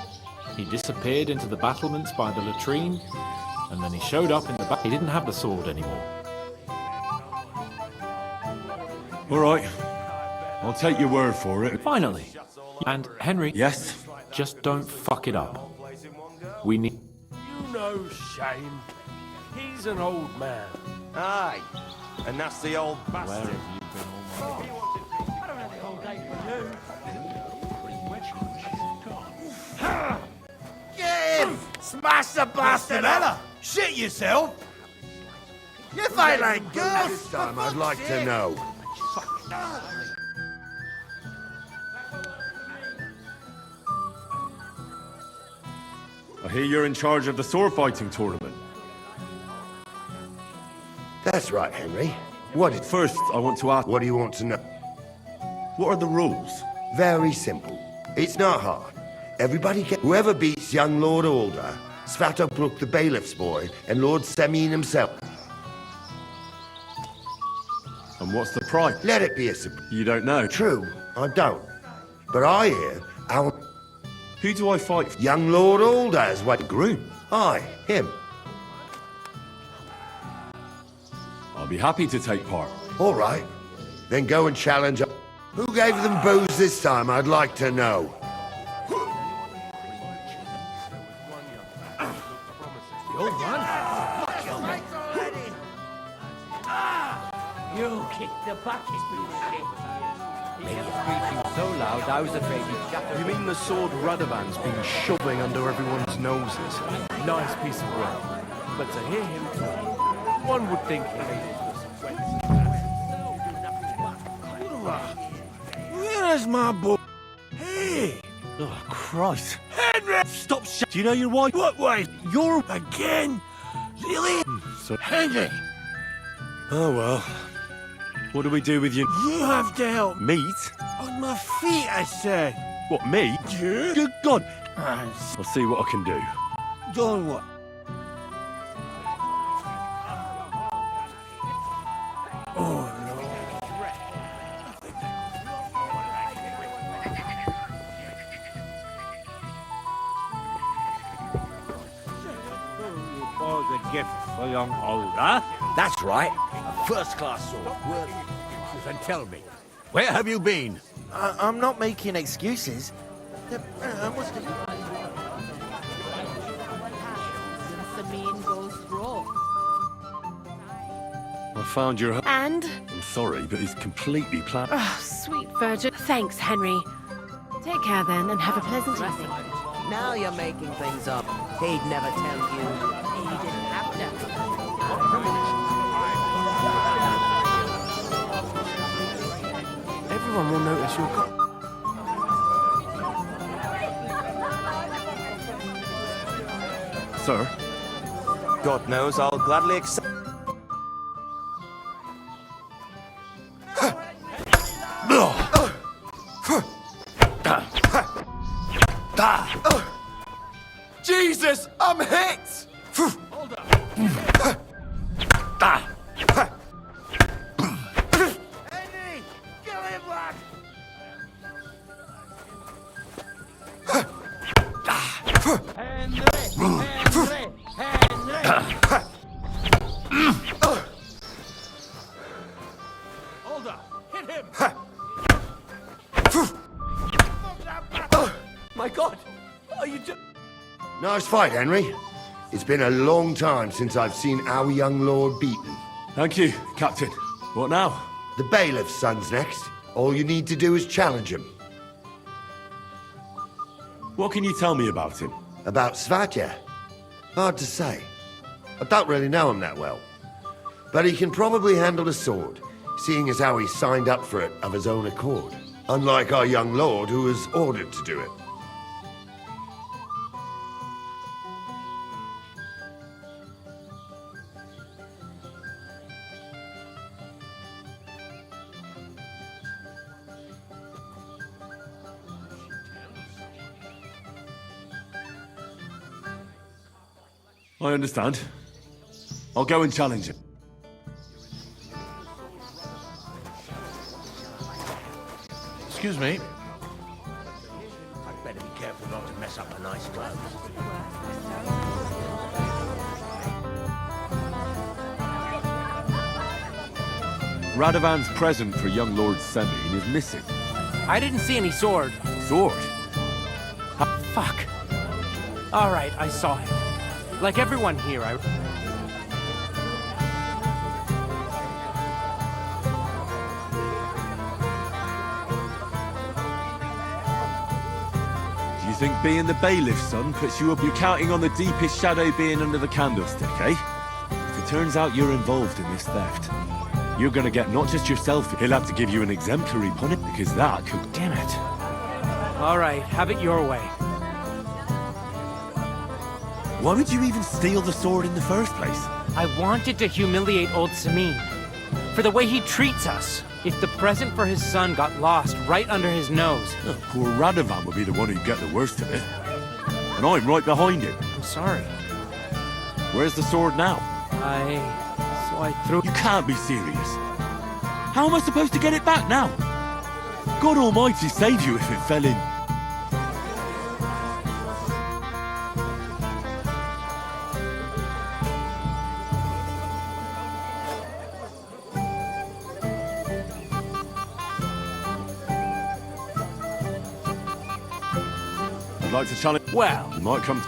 he disappeared into the battlements by the latrine, and then he showed up in the back. He didn't have the sword anymore. All right. I'll take your word for it. Finally. And Henry. Yes? Just don't fuck it up. We need... You know Shame. He's an old man. Aye. And that's the old bastard. Where have you been all my life? I don't have the whole day for you. Get him! Smash the bastard up! Shit yourself! You fight like girls! This time I'd like to know. I hear you're in charge of the sword fighting tournament. That's right, Henry. What is... First, I want to ask... What do you want to know? What are the rules? Very simple. It's not hard. Everybody get... Whoever beats young Lord Alder, Svatobluk the bailiff's boy, and Lord Semyon himself. And what's the price? Let it be a surprise. You don't know? True, I don't. But I hear our... Who do I fight? Young Lord Alder's what? Groom? Aye, him. I'll be happy to take part. All right. Then go and challenge... Who gave them booze this time, I'd like to know. Old man? You kicked the bucket, Made it screeching so loud I was afraid he'd shatter. You mean the sword Radovan's been shoving under everyone's noses? Nice piece of work. But to hear him talk, one would think he hated Where's my boy? Hey! Oh, Christ. Henry! Stop Do you know your wife? What wife? You're... Again? Really? So... Henry! Oh, well. What do we do with you? You have to help. Meat? On my feet, I said. What, me? Yeah? Good God. I'll see what I can do. Doing what? Oh, no. a gift for young Olga. That's right. A first-class sword. Then tell me, where have you been? I'm not making excuses. I found your... And? I'm sorry, but it's completely planned. Oh, sweet virgin. Thanks, Henry. Take care then, and have a pleasant evening. Now you're making things up. He'd never tell you. He didn't have to. Everyone will notice you're got. Sir? God knows I'll gladly accept. Jesus, I'm hit! Hold up. Henry, kill him, lad! Hold up. Hit him. My God, what are you doing? Nice fight, Henry. It's been a long time since I've seen our young lord beaten. Thank you, Captain. What now? The bailiff's son's next. All you need to do is challenge him. What can you tell me about him? About Svatya? Hard to say. I don't really know him that well. But he can probably handle a sword, seeing as how he signed up for it of his own accord. Unlike our young lord, who was ordered to do it. I understand. I'll go and challenge him. Excuse me. I'd better be careful not to mess up a nice glove. Radovan's present for young Lord Semyon is missing. I didn't see any sword. Sword? Fuck. All right, I saw him. Like everyone here, Do you think being the bailiff's son puts you up? You're counting on the deepest shadow being under the candlestick, eh? If it turns out you're involved in this theft, you're gonna get not just yourself, he'll have to give you an exemplary punishment, because that could... Damn it. All right, have it your way. Why would you even steal the sword in the first place? I wanted to humiliate old Samin. For the way he treats us. If the present for his son got lost right under his nose. Oh, poor Radovan would be the one who'd get the worst of it. And I'm right behind him. I'm sorry. Where's the sword now? So I threw... You can't be serious. How am I supposed to get it back now? God Almighty save you if it fell in. I'd like to challenge... Well... You might come...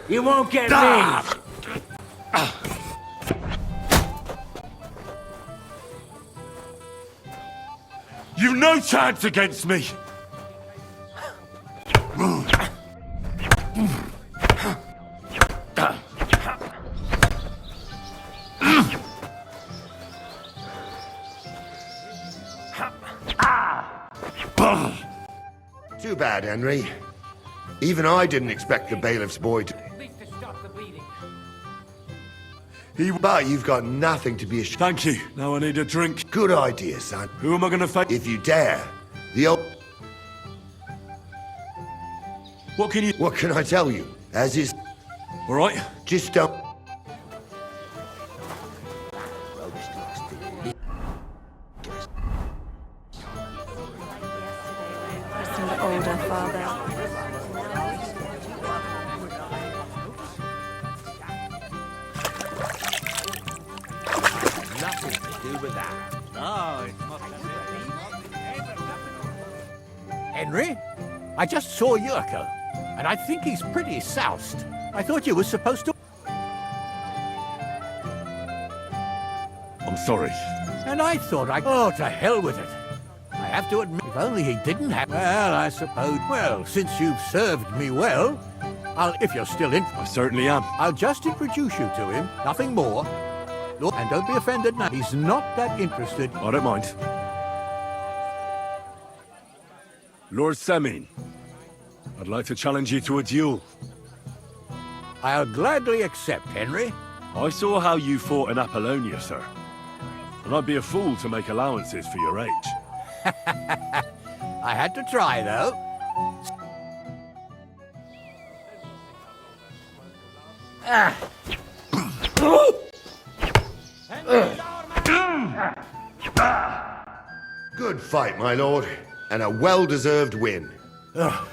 You won't get me! You've no chance against me! Too bad, Henry. Even I didn't expect the bailiff's boy to... But you've got nothing to be ashamed. Thank you. Now I need a drink. Good idea, son. Who am I gonna face? If you dare, the old... What can I tell you? As is... All right. Just don't... Father. Nothing to do with that. Henry, I just saw Yurko, and I think he's pretty soused. I thought you were supposed to... I'm sorry. And I thought I... Oh, to hell with it. I have to admit, if only he didn't have... Well, I suppose... Well, since you've served me well, if you're still in... I certainly am. I'll just introduce you to him, nothing more. Look, and don't be offended now. He's not that interested. I don't mind. Lord Semin, I'd like to challenge you to a duel. I'll gladly accept, Henry. I saw how you fought in Apollonia, sir. And I'd be a fool to make allowances for your age. I had to try, though. Good fight, my lord, and a well-deserved win. Oh,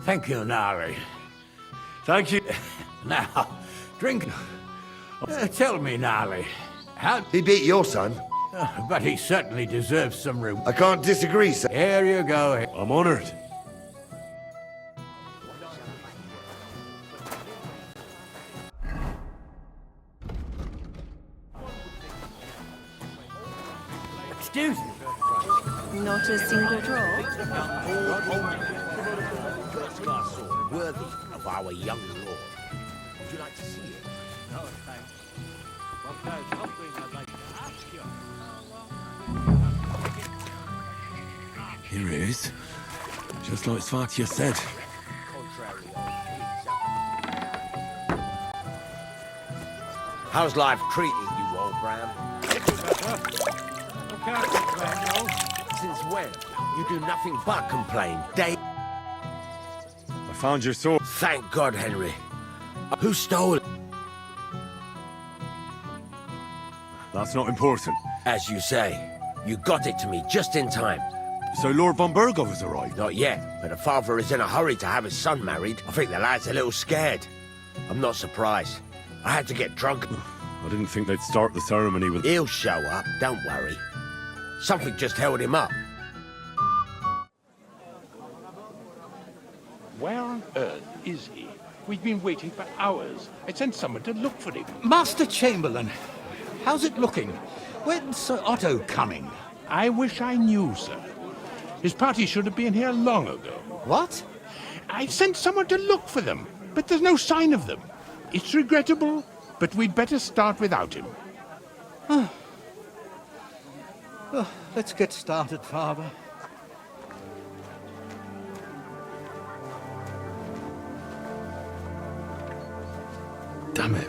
thank you, Nari. Thank you. Now, drink. Tell me, Nari, how... He beat your son. But he certainly deserves some room. I can't disagree, sir. Here you go. I'm honored. Excuse me. Not a single draw. Worthy of our young lord. Would you like to see it? No, thanks. Here it is. Just like Svatya said. How's life treating you, old Bram? Since when? You do nothing but complain, day. I found your sword. Thank God, Henry. Who stole it? That's not important. As you say, you got it to me just in time. So Lord von Burgov has arrived? Not yet, but the father is in a hurry to have his son married. I think the lad's a little scared. I'm not surprised. I had to get drunk. I didn't think they'd start the ceremony with... He'll show up, don't worry. Something just held him up. Where on earth is he? We've been waiting for hours. I sent someone to look for him. Master Chamberlain, how's it looking? When's Sir Otto coming? I wish I knew, sir. His party should have been here long ago. What? I sent someone to look for them, but there's no sign of them. It's regrettable, but we'd better start without him. Let's get started, Father. Damn it.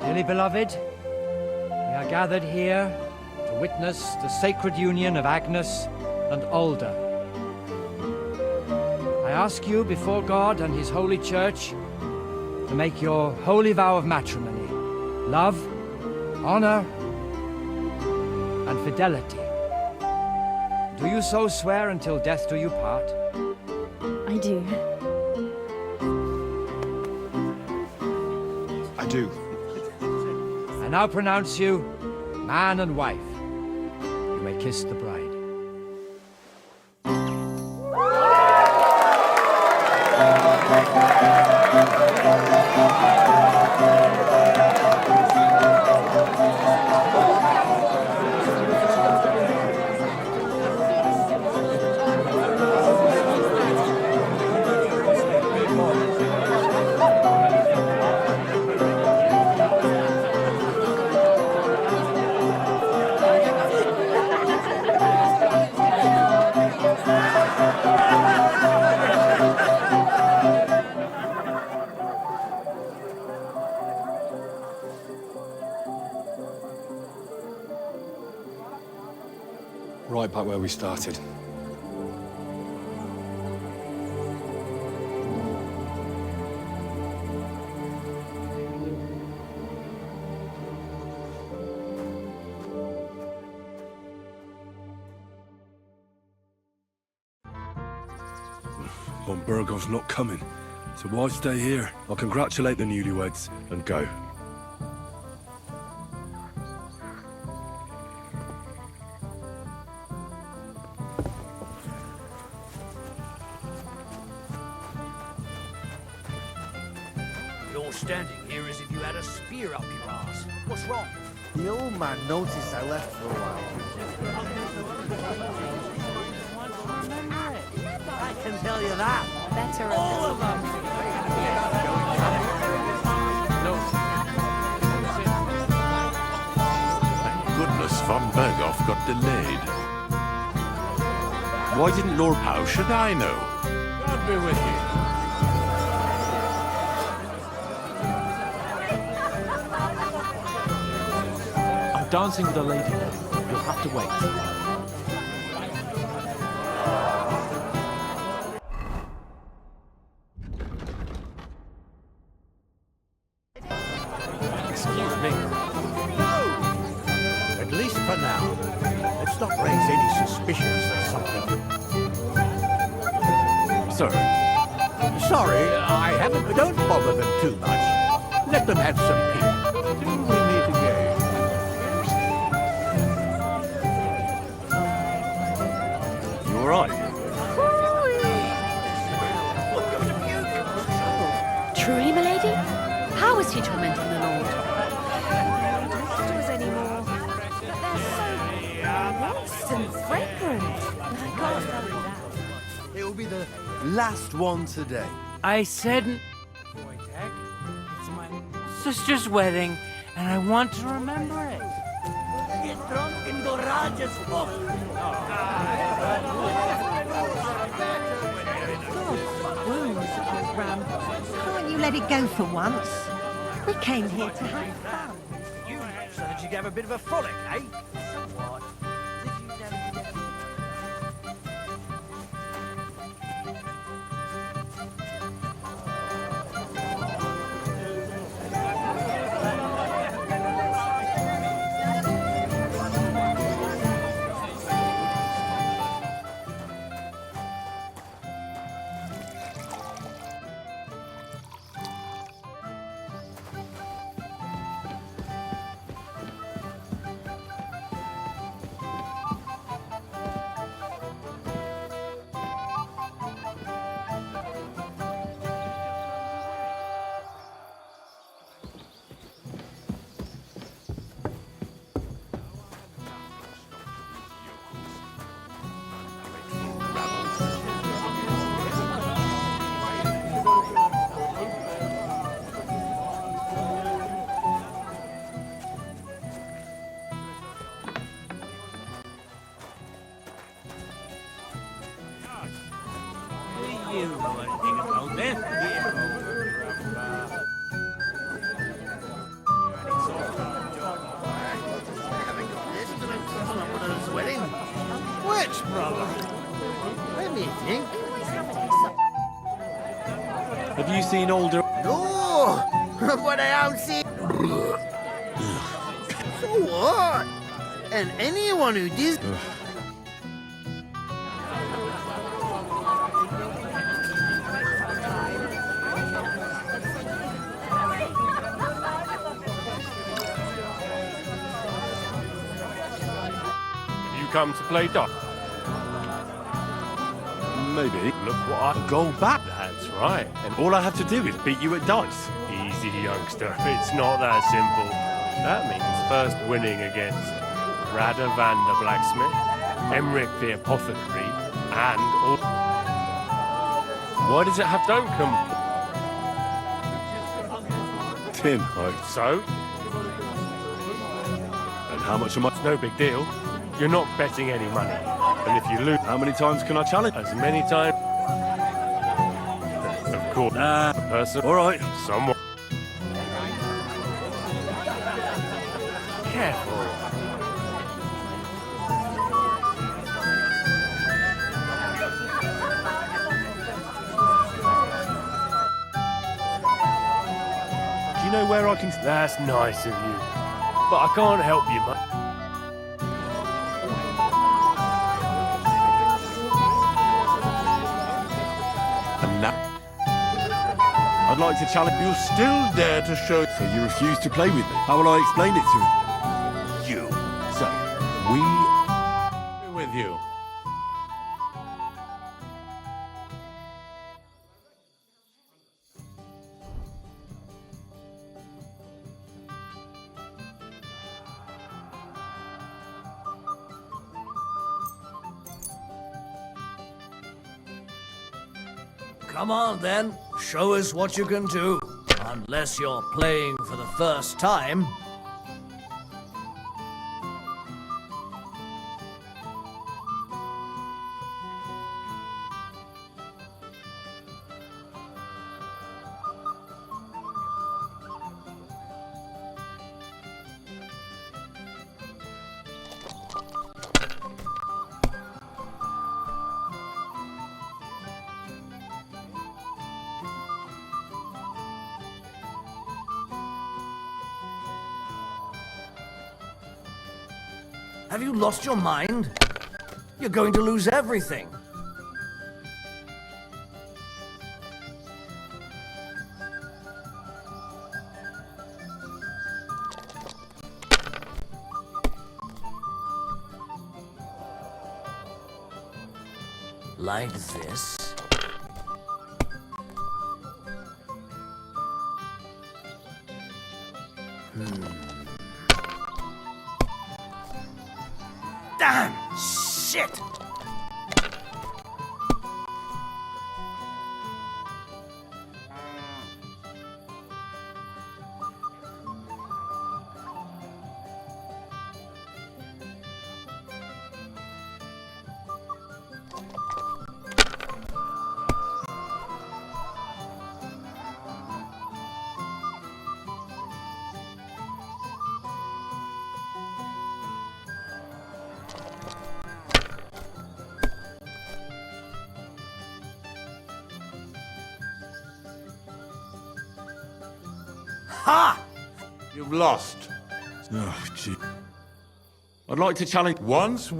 Dearly beloved, we are gathered here to witness the sacred union of Agnes and Alda. I ask you before God and His holy church to make your holy vow of matrimony, love, honor, and fidelity. Do you so swear until death do you part? I do. I do. I now pronounce you man and wife. You may kiss the bride. Right back where we started. Von Burgov's not coming, so why stay here? I'll congratulate the newlyweds and go. You're standing here as if you had a spear up your ass. What's wrong? The old man noticed I left for a while. I can tell you that. Better all of them. Thank goodness Von Berghoff got delayed. Why didn't Lord... How should I know? God be with you. I'm dancing with a lady. You'll have to wait. Excuse me. At least for now. Let's not raise any suspicions or something. Sir. Sorry, I haven't... Don't bother them too much. Let them have some peace. Till we meet again. You alright? Truly, milady? How is he tormenting the Lord? They don't talk to us anymore. They're so moist and fragrant. I can't tell you that. It will be the last one today. I said... It's my sister's wedding, and I want to remember it. Get drunk and go raj as fuck. Wounds, old Ram. Can't you let it go for once? We came here to have fun. You so that you could have a bit of a frolic, eh? What? You know anything about this? Which brother? Let me think. Have you seen older... No! What I am seeing. So what? And anyone who did. come to play dock? Maybe. Look what I go back. That's right. And all I have to do is beat you at dice. Easy, youngster. It's not that simple. That means first winning against Radovan the blacksmith, Emmerich the apothecary, and all. Why does it have don't come? Tin. So? And how much am I? It's no big deal. You're not betting any money. And if you lose... How many times can I challenge? As many times... Of course. A person. All right. Someone. Careful. Do you know where I can... That's nice of you. But I can't help you much. I'd like to challenge. You still dare to show... So you refuse to play with me? How will I explain it to him? You. So, With you. Come on then, show us what you can do. Unless you're playing for the first time. Have you lost your mind? You're going to lose everything. Like this. Damn! Shit! Ha! You've lost. Oh, gee. I'd like to challenge... Once...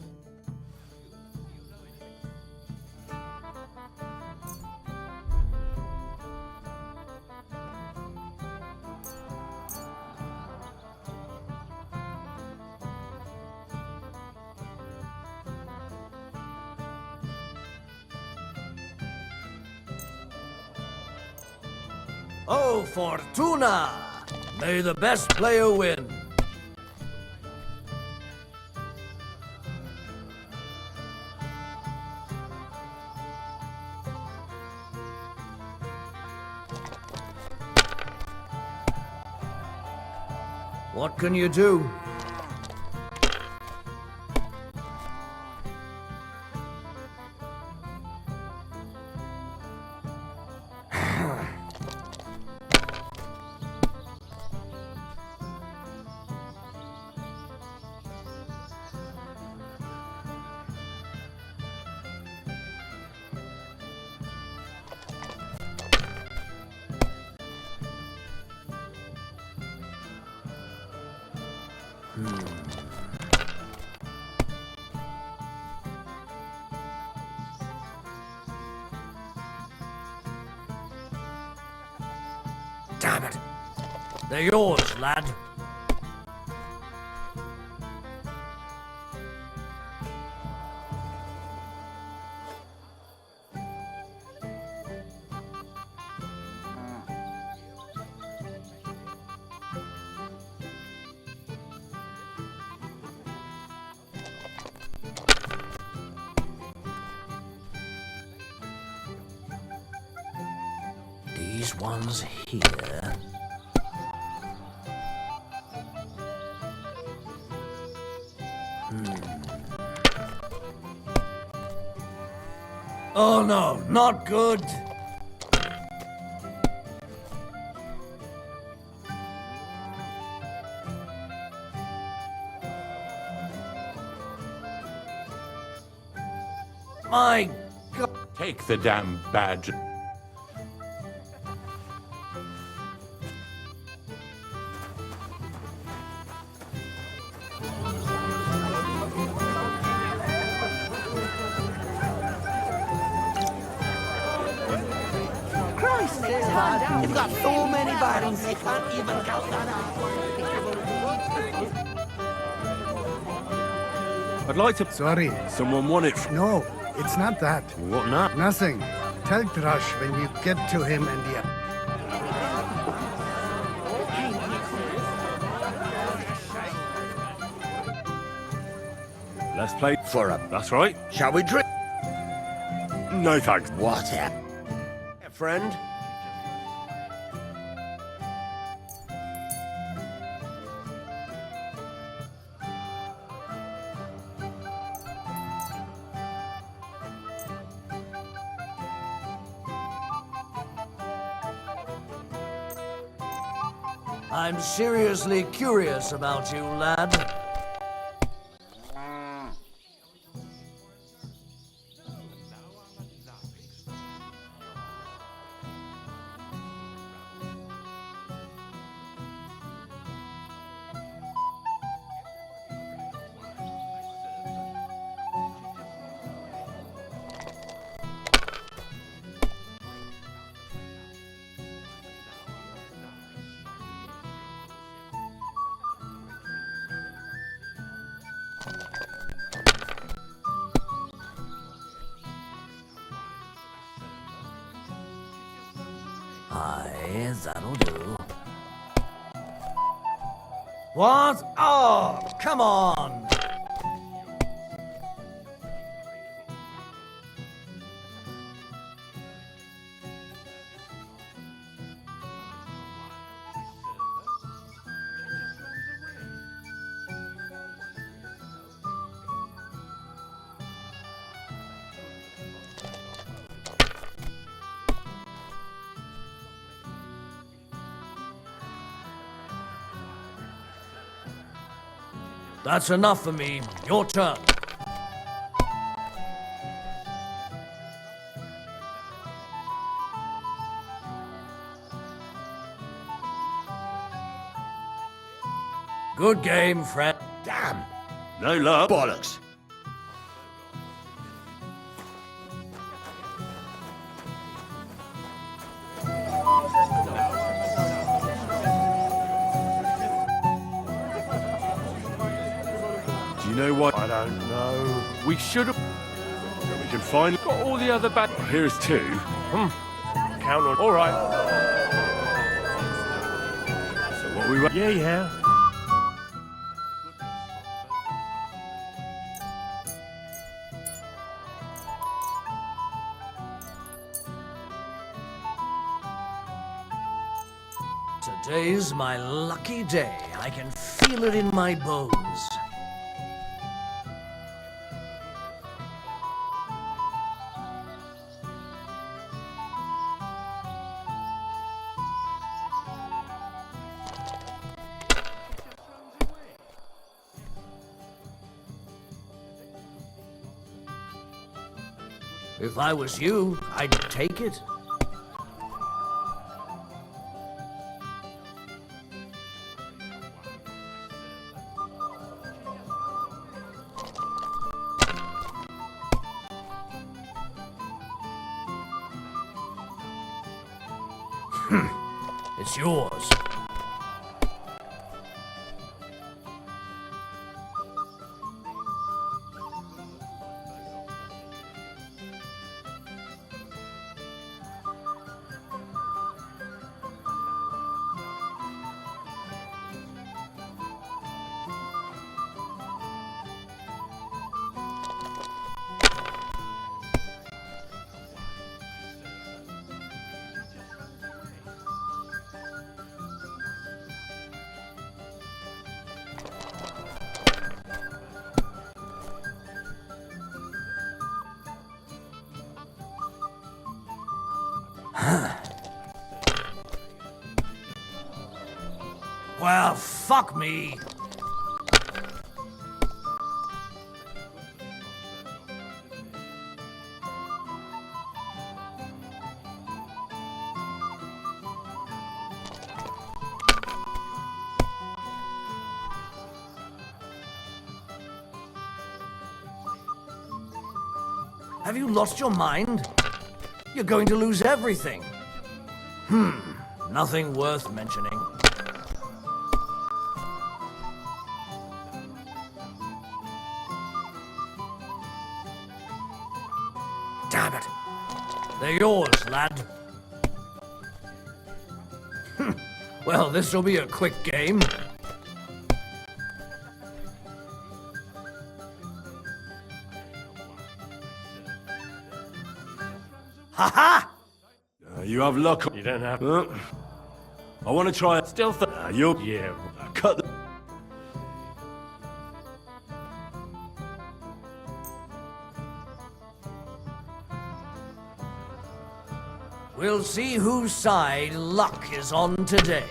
Oh, Fortuna! May the best player win. What can you do? Damn it. They're yours, lad. one's here. Oh no, not good. My God. Take the damn badge. Christ, you've got so many bodies, they can't even count that out. I'd like to... Sorry. Someone want it. No, it's not that. What not? Nothing. Tell Thrush when you get to him and the... Let's play For a... That's right. Shall we drink? No thanks. What a... friend? I'm seriously curious about you, lad. Aye, that'll do. What? Oh, come on! That's enough for me. Your turn. Good game, friend. Damn. No luck. Bollocks. Do you know what? I don't know. We should have... We can find... Got all the other bad... Here's two. Count on... All right. So what we... Yeah. Today's my lucky day. I can feel it in my bones. If I was you, I'd take it. It's yours. Well, fuck me. Have you lost your mind? You're going to lose everything. Nothing worth mentioning. Damn it. They're yours, lad. Well, this'll be a quick game. Ha-ha! You have luck. You don't have. I want to try it. Still you. Yeah. Cut the. We'll see whose side luck is on today.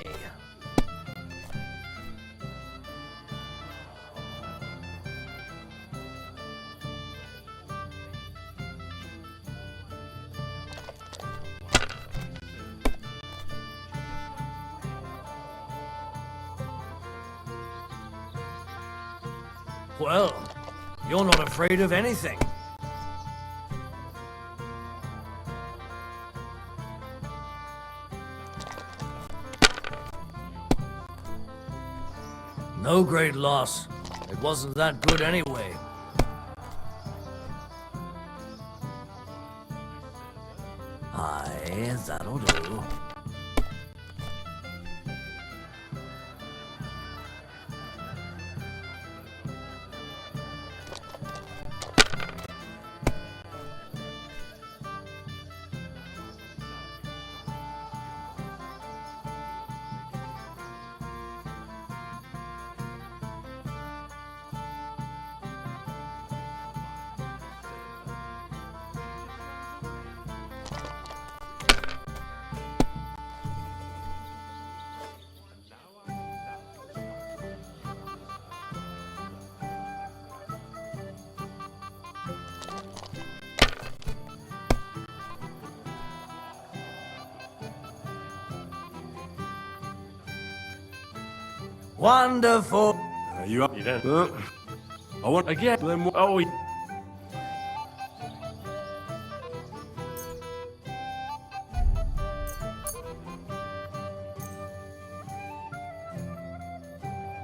Well, you're not afraid of anything. No great loss. It wasn't that good anyway. Aye, that'll do. Wonderful. You up? You don't. I want Again. Oh,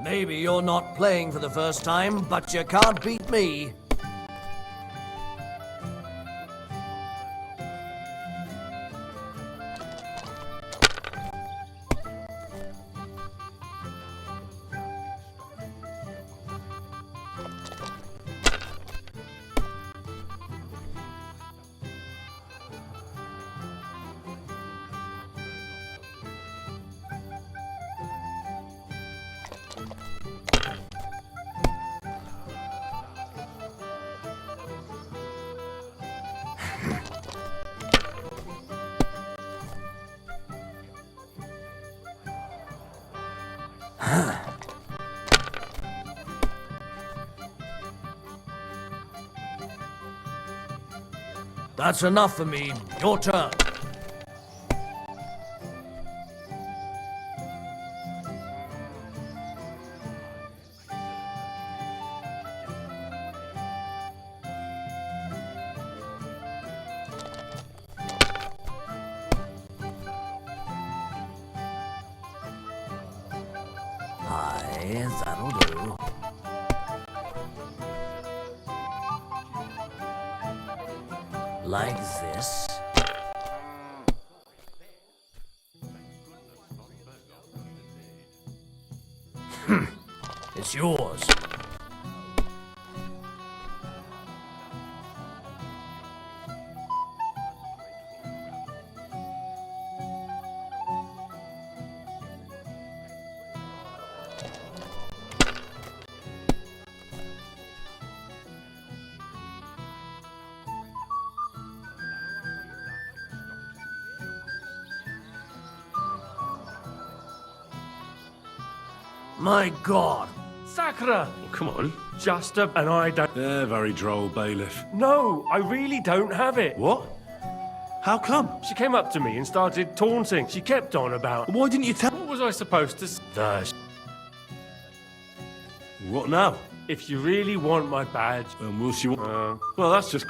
Maybe you're not playing for the first time, but you can't beat me. That's enough for me. Your turn. Aye, that'll do. Like this. It's yours. My God. Sakura! Come on. Just and I don't... They're very droll, bailiff. No, I really don't have it. What? How come? She came up to me and started taunting. She kept on about... Why didn't you tell... What was I supposed to say? What now? If you really want my badge... Will she... well, that's just...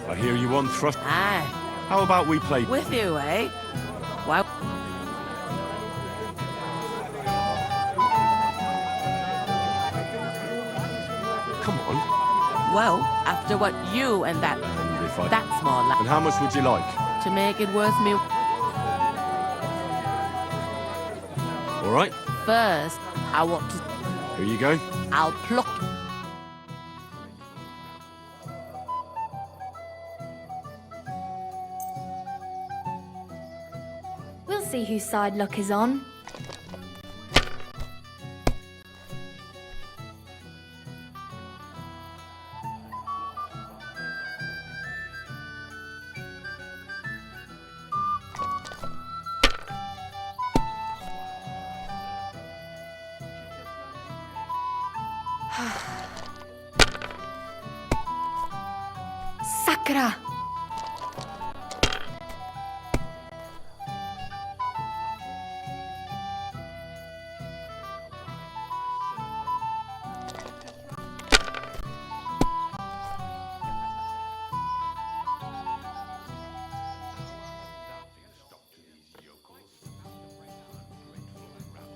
I hear you want thrust... Aye. How about we play... With you, eh? Well... Come on. Well, after what you and that... And if I... That's more like... And how much would you like? To make it worth me... All right. First, I want to... Here you go. I'll pluck... We'll see whose side luck is on. Sakura!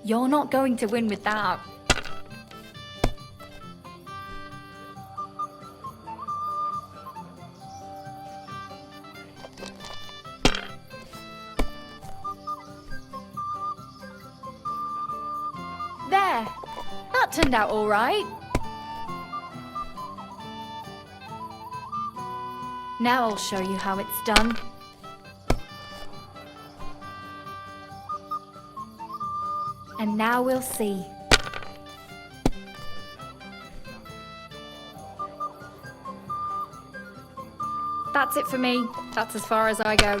You're not going to win with that. There! That turned out all right. Now I'll show you how it's done. And now we'll see. That's it for me. That's as far as I go.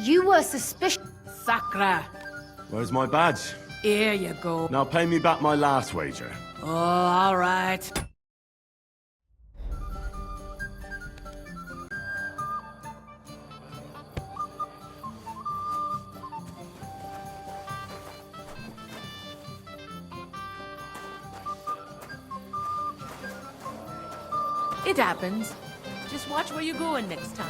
You were suspicious. Sakura! Where's my badge? Here you go. Now pay me back my last wager. Oh, all right. It happens. Just watch where you're going next time.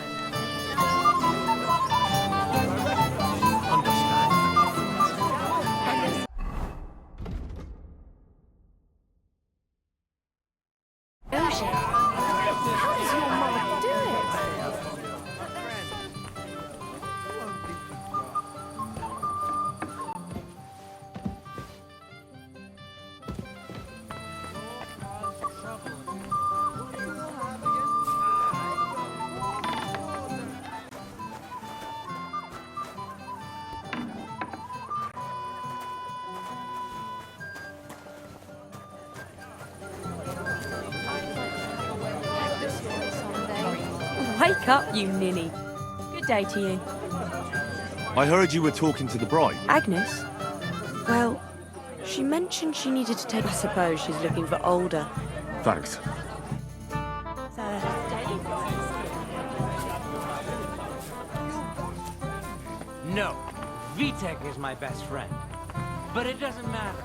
Ocean. How does your mother do it? Wake up, you ninny. Good day to you. I heard you were talking to the bride. Agnes? Well, she mentioned she needed to take... I suppose she's looking for older. Thanks. No, Vitek is my best friend. But it doesn't matter.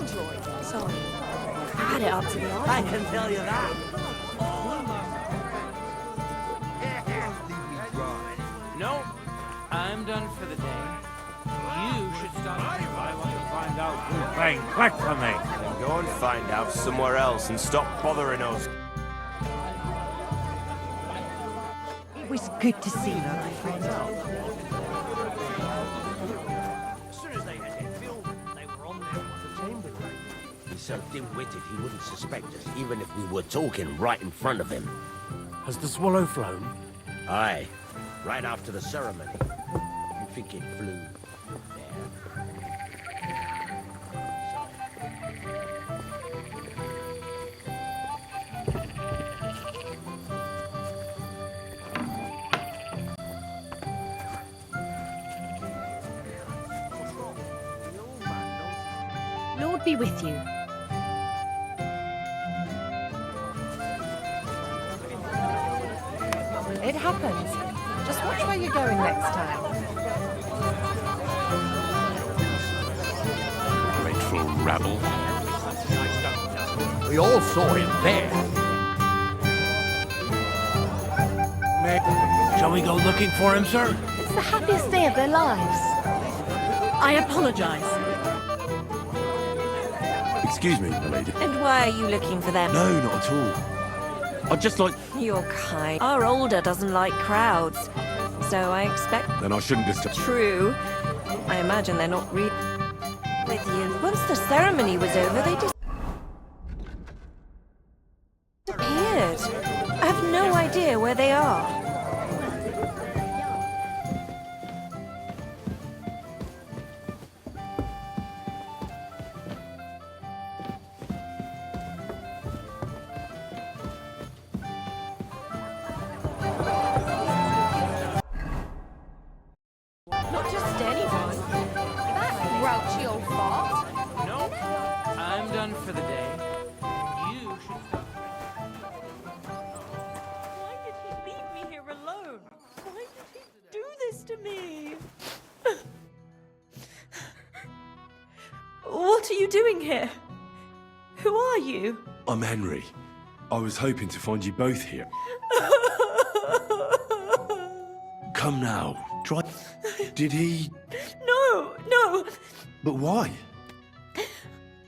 killjoy. Sorry. Add it up to the argument. I can tell you that. No, I'm done for the day. You should start. I want to find out who's playing black for me. Then go and find out somewhere else and stop bothering us. It was good to see you, my friend. As soon as they had their film, they were on their way to Chamberlain. He's so dim-witted he wouldn't suspect us, even if we were talking right in front of him. Has the swallow flown? Aye, right after the ceremony. You think it flew there? Lord be with you. It happens. Just watch where you're going next time. Grateful rabble. We all saw him there. Shall we go looking for him, sir? It's the happiest day of their lives. I apologize. Excuse me, my lady. And why are you looking for them? No, not at all. I'd just like... You're kind. Our older doesn't like crowds, so I expect... Then I shouldn't disturb... True. I imagine they're not really with you. Once the ceremony was over, they just disappeared. I have no idea where they are. Not just anyone. That grouchy old fart. No, I'm done for the day. You should start. Why did he leave me here alone? Why did he do this to me? What are you doing here? Who are you? I'm Henry. I was hoping to find you both here. Come now. Try... Did he... No. But why?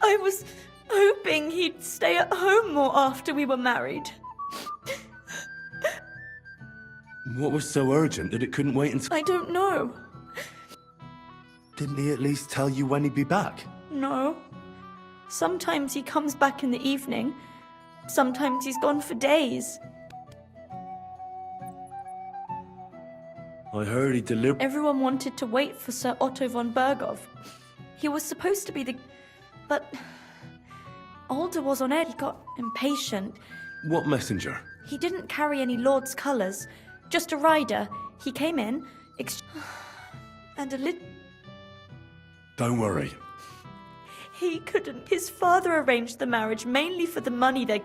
I was hoping he'd stay at home more after we were married. What was so urgent that it couldn't wait until... I don't know. Didn't he at least tell you when he'd be back? No. Sometimes he comes back in the evening. Sometimes he's gone for days. I heard he delivered... Everyone wanted to wait for Sir Otto von Berghoff. He was supposed to be the... But... Alder was on edge. He got impatient. What messenger? He didn't carry any lord's colours. Just a rider. He came in... and a little... Don't worry. He couldn't. His father arranged the marriage mainly for the money they...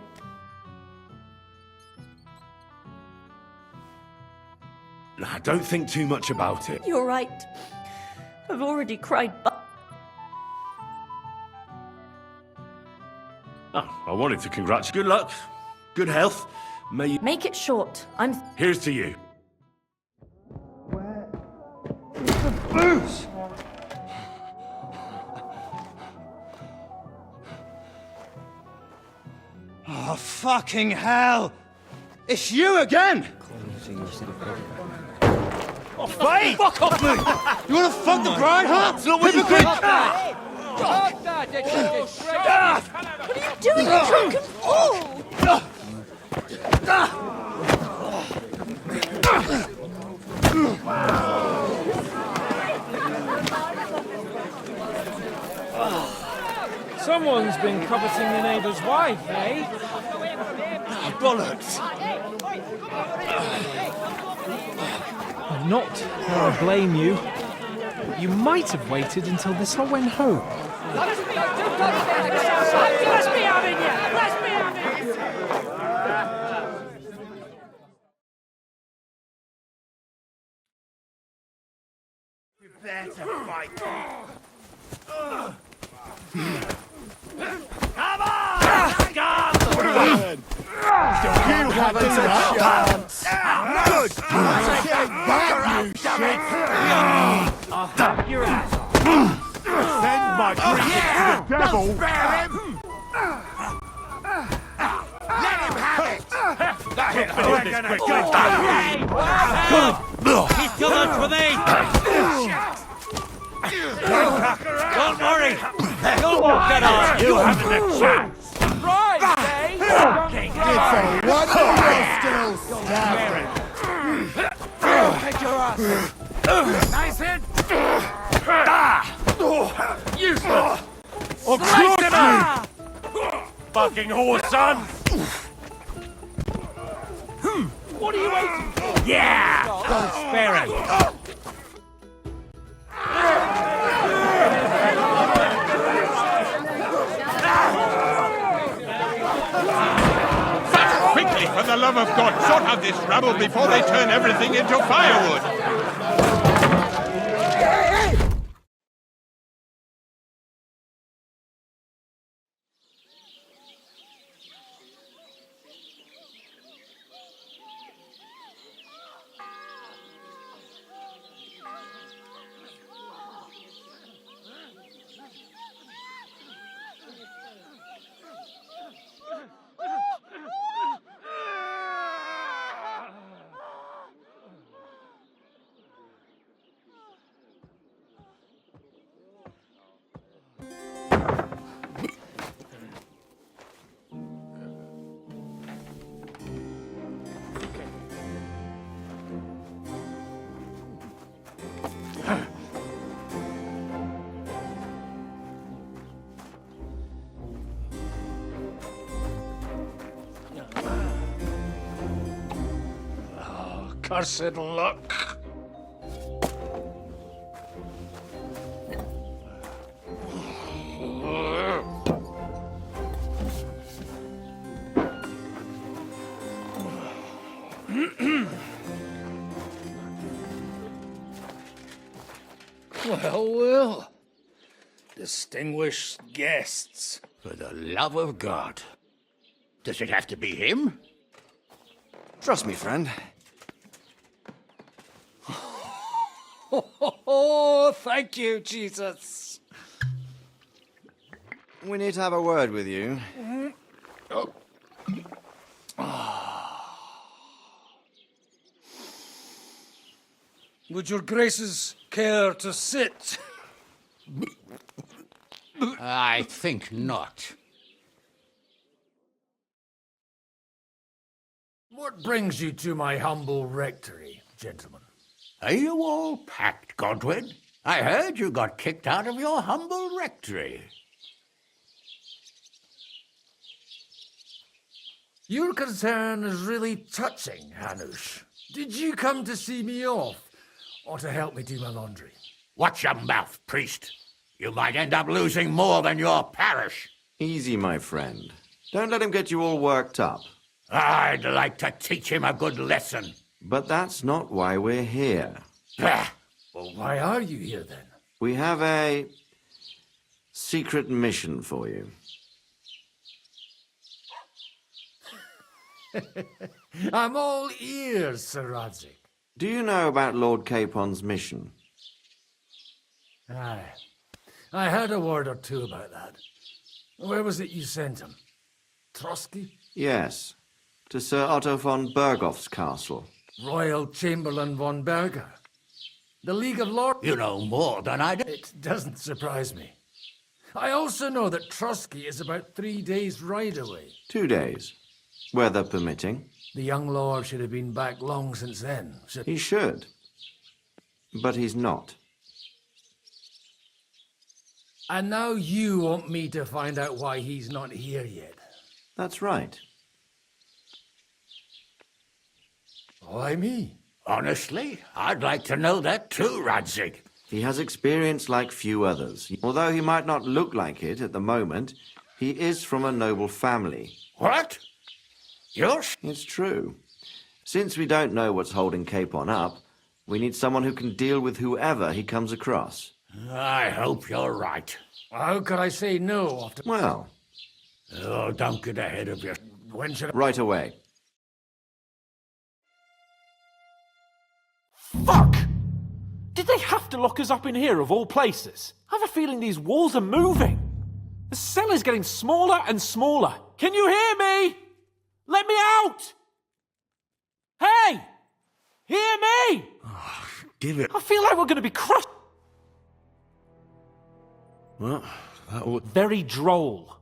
Nah, don't think too much about it. You're right. I've already cried. Oh, I wanted to congratulate. Good luck. Good health. May you... Make it short. I'm... Here's to you. The booze! Oh, fucking hell! It's you again! Oh, Faye! Fuck off me! You wanna fuck the bride, huh? It's not what you think! What are you doing, you drunken fool? Someone's been coveting your neighbour's wife, eh? Bollocks! Not that I blame you. You might have waited until this lot went home. Let me have it, yeah! Let me have it! Prepare to fight. haven't a chance. Good! I'll have your ass. Send my greetings to the devil! Don't spare him! Let him have it! We're gonna He's too much for me! Don't worry! You'll get on! You haven't a chance! Right, eh? It's a wonder you're still standing. Take your ass. Nice hit! Useless. I'll crush you! Fucking horse, son! What are you waiting for? Yeah! Don't spare him! Quickly, for the love of God, sort out this rabble before they turn everything into firewood! Cursed luck. Well. Distinguished guests. For the love of God. Does it have to be him? Trust me, friend. Oh, thank you, Jesus. We need to have a word with you. Would your graces care to sit? I think not. What brings you to my humble rectory, gentlemen? Are you all packed, Godwin? I heard you got kicked out of your humble rectory. Your concern is really touching, Hanush. Did you come to see me off, or to help me do my laundry? Watch your mouth, priest. You might end up losing more than your parish. Easy, my friend. Don't let him get you all worked up. I'd like to teach him a good lesson. But that's not why we're here. Well, why are you here, then? We have a secret mission for you. I'm all ears, Sir Rodzik. Do you know about Lord Capon's mission? Aye. I heard a word or two about that. Where was it you sent him? Trotsky? Yes, to Sir Otto von Bergoff's castle. Royal Chamberlain von Berger. The League of Lords. You know more than I do. It doesn't surprise me. I also know that Trotsky is about 3 days' ride away. 2 days, weather permitting. The young lord should have been back long since then. He should, but he's not. And now you want me to find out why he's not here yet. That's right. Why me? Honestly, I'd like to know that too, Radzig. He has experience like few others. Although he might not look like it at the moment, he is from a noble family. What? It's true. Since we don't know what's holding Capon up, we need someone who can deal with whoever he comes across. I hope you're right. How could I say no after... Well... Oh, don't get ahead of your... When should I... Right away. Fuck! Did they have to lock us up in here of all places? I have a feeling these walls are moving. The cell is getting smaller and smaller. Can you hear me? Let me out! Hey! Hear me! Give it. I feel like we're going to be crushed. Well, that would... Very droll.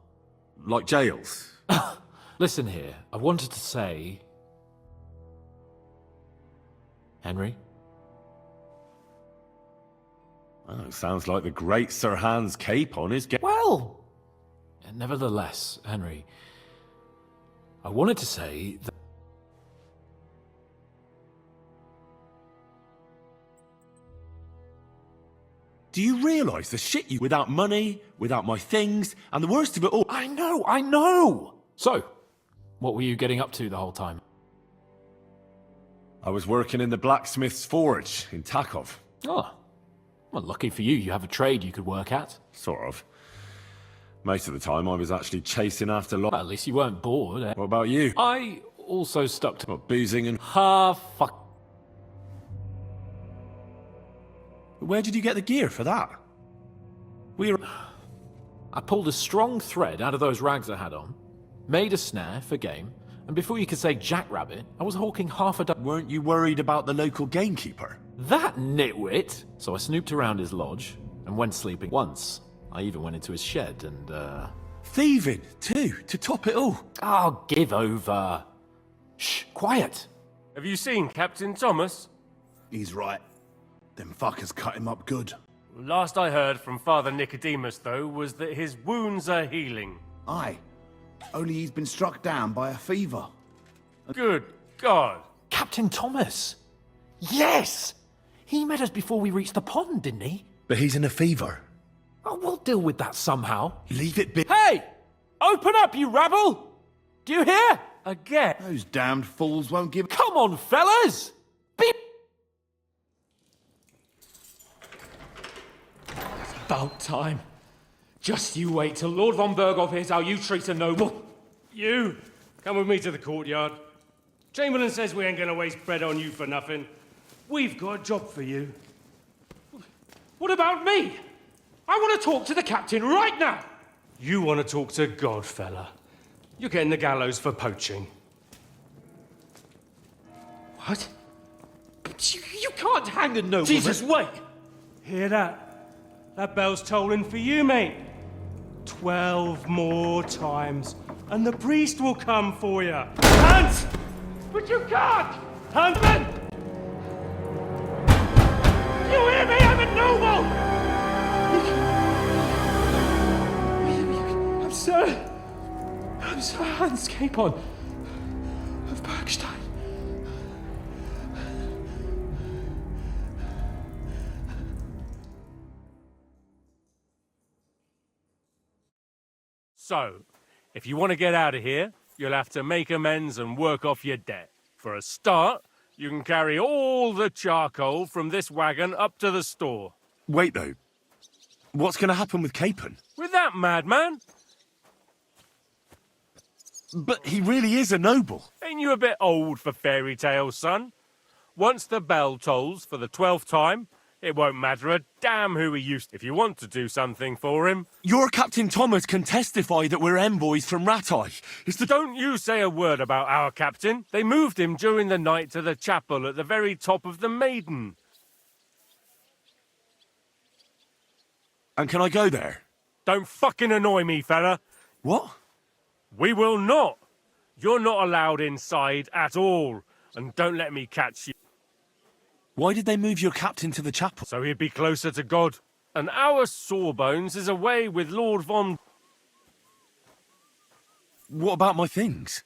Like jails? Listen here, I wanted to say... Henry? Oh, it sounds like the great Sir Hans Capon is getting... Well, nevertheless, Henry, I wanted to say that... Do you realise the shit you... Without money, without my things, and the worst of it all... I know! So, what were you getting up to the whole time? I was working in the blacksmith's forge in Takov. Oh, well, lucky for you, you have a trade you could work at. Sort of. Most of the time I was actually chasing after... Well, at least you weren't bored, eh? What about you? I also stuck to... What, boozing and... Fuck. Where did you get the gear for that? I pulled a strong thread out of those rags I had on, made a snare for game, and before you could say jackrabbit, I was hawking half a dozen... Weren't you worried about the local gamekeeper? That nitwit! So I snooped around his lodge, and went sleeping once. I even went into his shed and, Thieving, too, to top it all. Oh, give over. Shh, quiet. Have you seen Captain Thomas? He's right. Them fuckers cut him up good. Last I heard from Father Nicodemus, though, was that his wounds are healing. Aye. Only he's been struck down by a fever. Good God. Captain Thomas! Yes! He met us before we reached the pond, didn't he? But he's in a fever. Oh, we'll deal with that somehow. Leave it be. Hey! Open up, you rabble! Do you hear? Again. Those damned fools won't give... Come on, fellas! Be... It's about time. Just you wait till Lord von Berghoff hears how you treat a noble. You, come with me to the courtyard. Chamberlain says we ain't gonna waste bread on you for nothing. We've got a job for you. What about me? I want to talk to the captain right now. You want to talk to God, fella. You're getting the gallows for poaching. What? But you can't hang a nobleman. Jesus, wait! Hear that? That bell's tolling for you, mate. 12 more times, and the priest will come for you. Hunt! But you can't! Huntman! You hear me? I'm a noble! I'm Sir Hans Capon of Bergstein. So, if you want to get out of here, you'll have to make amends and work off your debt. For a start, you can carry all the charcoal from this wagon up to the store. Wait, though. What's going to happen with Capon? With that madman? But he really is a noble. Ain't you a bit old for fairy tales, son? Once the bell tolls for the 12th time, it won't matter a damn who he used to. If you want to do something for him... Your Captain Thomas can testify that we're envoys from Ratai. Don't you say a word about our captain. They moved him during the night to the chapel at the very top of the Maiden. And can I go there? Don't fucking annoy me, fella. What? We will not. You're not allowed inside at all. And don't let me catch you. Why did they move your captain to the chapel? So he'd be closer to God. And our Sawbones is away with Lord von... What about my things?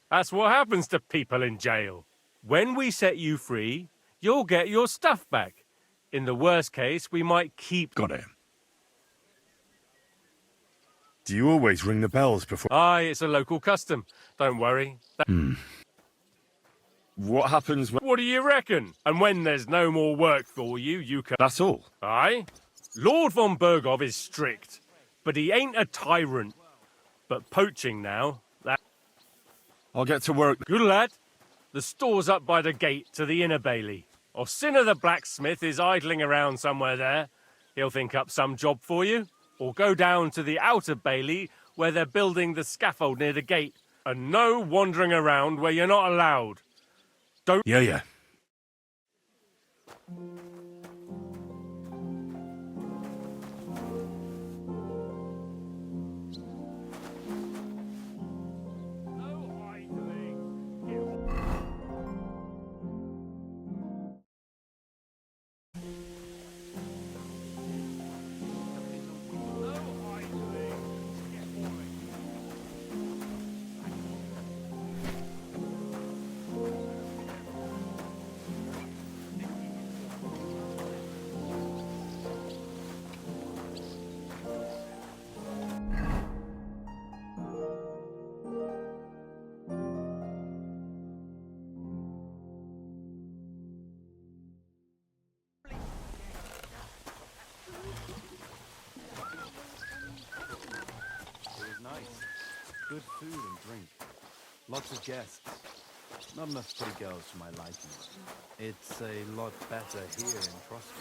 That's what happens to people in jail. When we set you free, you'll get your stuff back. In the worst case, we might keep... Got it. Do you always ring the bells before... Aye, it's a local custom. Don't worry. What happens when... What do you reckon? And when there's no more work for you, you can... That's all? Aye. Lord von Berghoff is strict, but he ain't a tyrant. But poaching now, that... I'll get to work. Good lad. The store's up by the gate to the inner bailey. Or Sinner the blacksmith is idling around somewhere there. He'll think up some job for you. Or go down to the outer bailey where they're building the scaffold near the gate. And no wandering around where you're not allowed. Don't... Yeah. Good food and drink. Lots of guests. Not enough pretty girls for my liking. It's a lot better here in Trusty.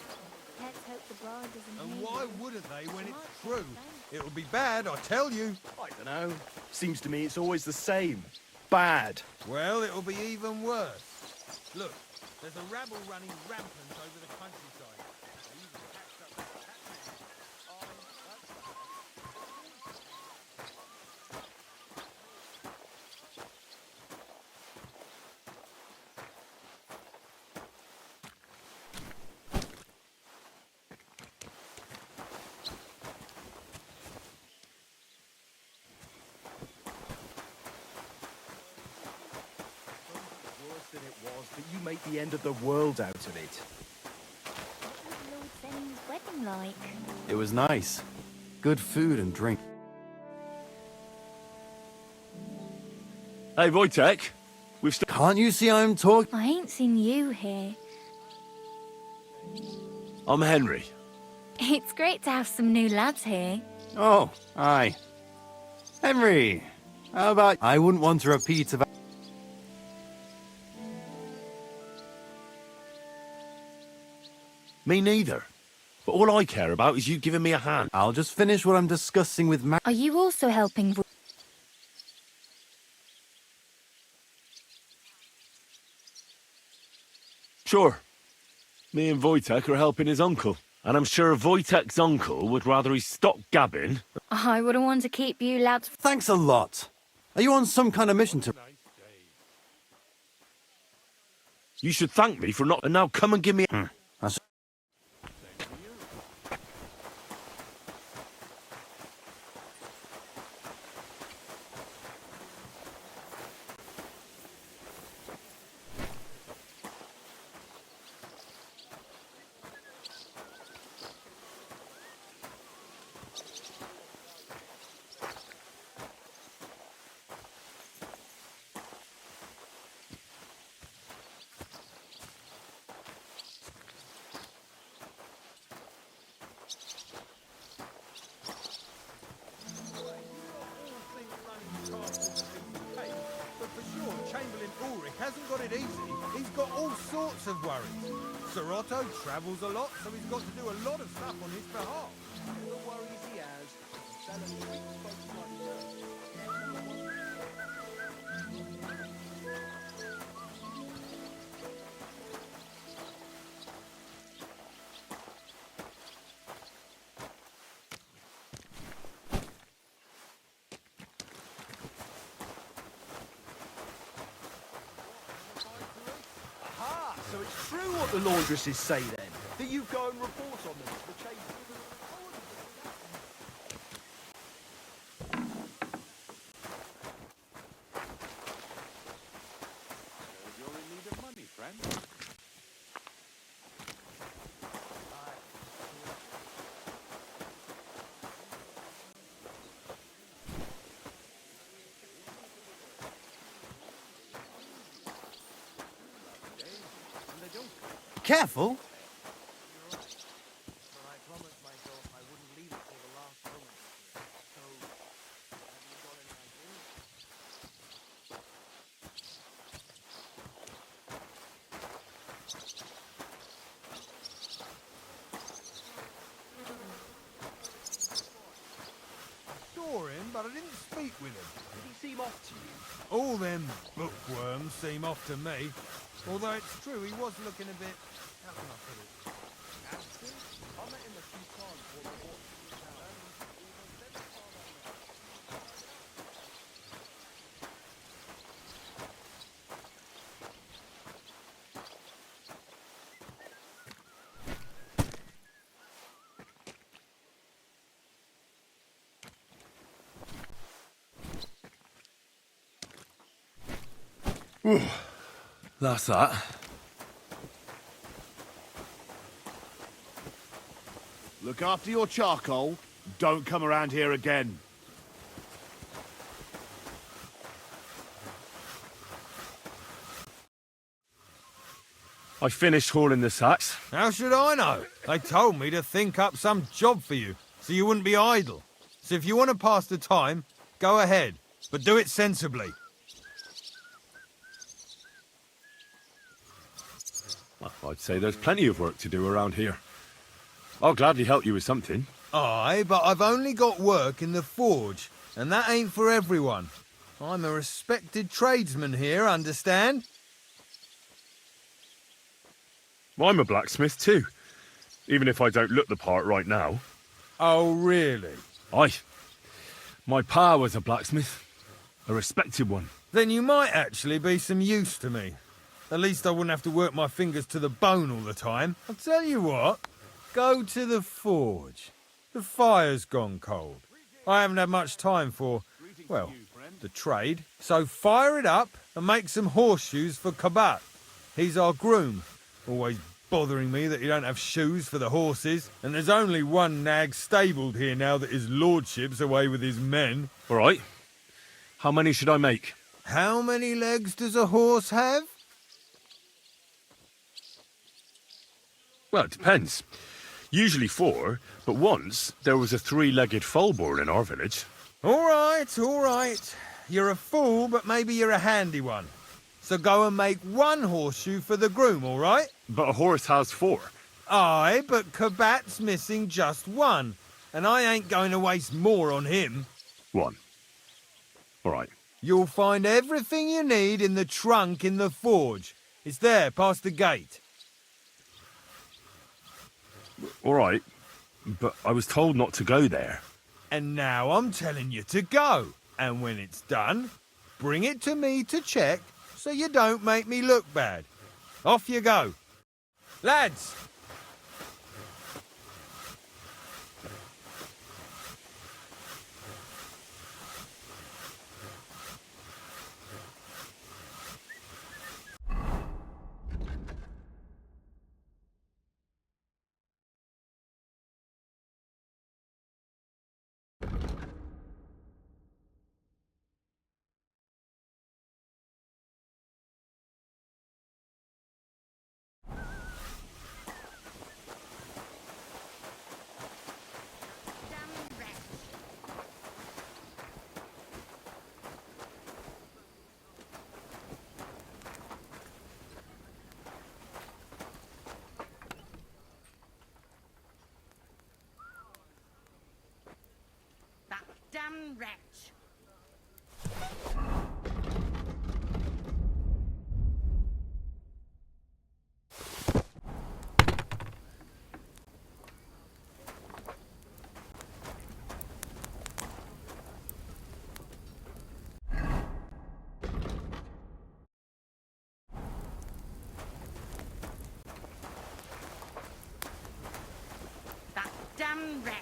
Let's hope the bride doesn't And hear why you. wouldn't they when it's true? It'll be bad, I tell you. I don't know. Seems to me it's always the same. Bad. Well, it'll be even worse. Look, there's a rabble running rampant over the countryside. They even packed up their than it was, but you make the end of the world out of it. What was Lord Zenning's wedding like? It was nice. Good food and drink. Hey, Wojtek. We've still... Can't you see I'm talking? I ain't seen you here. I'm Henry. It's great to have some new lads here. Oh, aye. Henry, how about... I wouldn't want to repeat about... Me neither. But all I care about is you giving me a hand. I'll just finish what I'm discussing with Are you also helping? Sure. Me and Wojtek are helping his uncle. And I'm sure Wojtek's uncle would rather he stopped gabbing. I wouldn't want to keep you lads. Thanks a lot. Are you on some kind of mission to... You should thank me for not... And now come and give me... That's... Hasn't got it easy. He's got all sorts of worries. Sir Otto travels a lot, so he's got to do a lot of stuff on his behalf. The worries he has. So it's true what the laundresses say then, that you go and report on them to the chamber. You're in need of money, friend. Careful. speak with him? Did he seem off to you? All them bookworms seem off to me. Although it's true, he was looking a bit... How can I put it? Absent? I met him a few times while we walked through town. That's that. Look after your charcoal. Don't come around here again. I finished hauling the sacks. How should I know? They told me to think up some job for you, so you wouldn't be idle. So if you want to pass the time, go ahead, but do it sensibly. Well, I'd say there's plenty of work to do around here. I'll gladly help you with something. Aye, but I've only got work in the forge, and that ain't for everyone. I'm a respected tradesman here, understand? Well, I'm a blacksmith too, even if I don't look the part right now. Oh, really? Aye. My pa was a blacksmith, a respected one. Then you might actually be some use to me. At least I wouldn't have to work my fingers to the bone all the time. I'll tell you what, go to the forge. The fire's gone cold. I haven't had much time for, well, the trade. So fire it up and make some horseshoes for Kabat. He's our groom. Always bothering me that you don't have shoes for the horses. And there's only one nag stabled here now that his lordship's away with his men. All right. How many should I make? How many legs does a horse have? Well, it depends. Usually 4, but once there was a 3-legged foal born in our village. All right. You're a fool, but maybe you're a handy one. So go and make 1 horseshoe for the groom, all right? But a horse has 4. Aye, but Kabat's missing just 1, and I ain't going to waste more on him. 1. All right. You'll find everything you need in the trunk in the forge. It's there, past the gate. All right, but I was told not to go there. And now I'm telling you to go. And when it's done, bring it to me to check so you don't make me look bad. Off you go. Lads! Damn wretch! That damn wretch!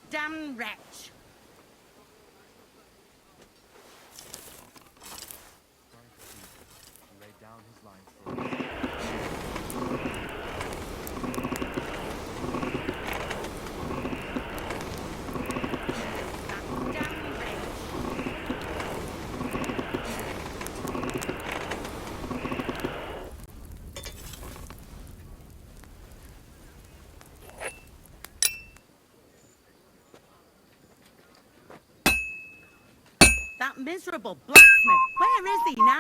Damn wretch! Lay down his line for that miserable blacksmith? Where is he now?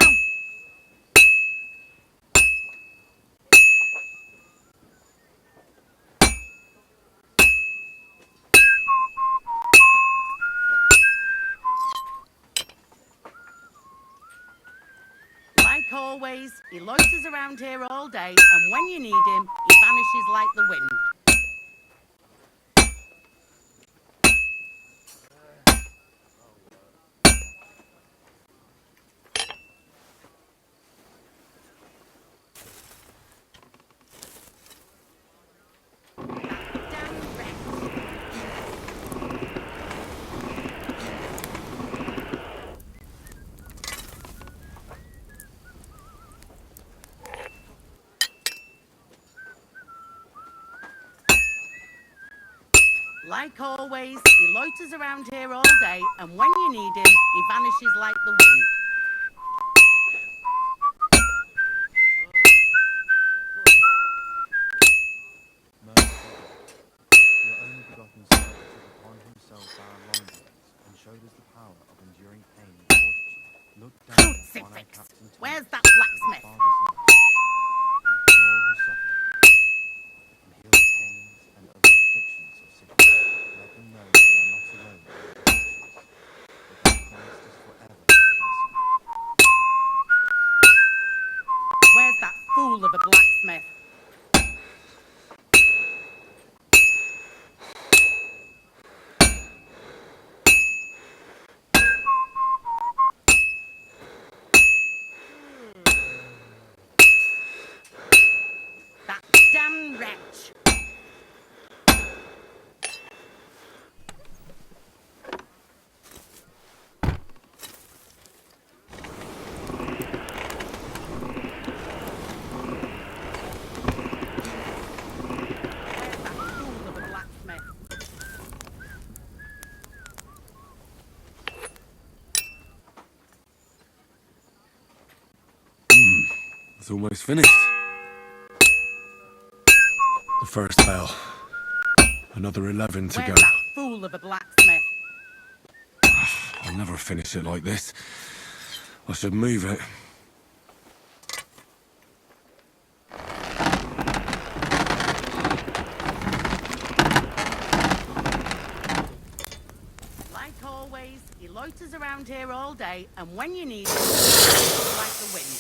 Like always, he loiters around here all day, and when you need him, he vanishes like the wind. Like always, he loiters around here all day, and when you need him, he vanishes like the wind. Your only begotten Son took upon himself our wrongs and showed us the power of enduring pain and fortitude. Look down on our Crucifix! captain Where's Thomas, that the blacksmith? Father's love, and all who suffer, and heal the pains and other afflictions of sickness. Let them know they are not alone in their afflictions, but that Christ is forever by their side. Where's that fool of a blacksmith? That damn wretch! Where's that fool of a blacksmith? It's almost finished. The first bell. Another 11 to Where's go. that fool of a blacksmith? I'll never finish it like this. I should move it. Like always, he loiters around here all day, and when you need him, he vanishes like the wind.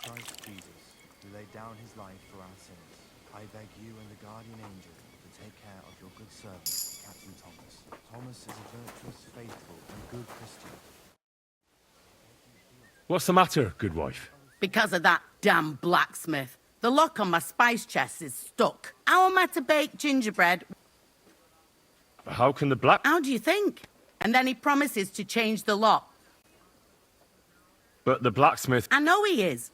Christ Jesus, who laid down his life for our sins, I beg you and the guardian angel to take care of your good servant, Captain Thomas. Thomas is a virtuous, faithful, and good Christian. What's the matter, good wife? Because of that damn blacksmith. The lock on my spice chest is stuck. How am I to bake gingerbread? How can the black... How do you think? And then he promises to change the lock. But the blacksmith... I know he is.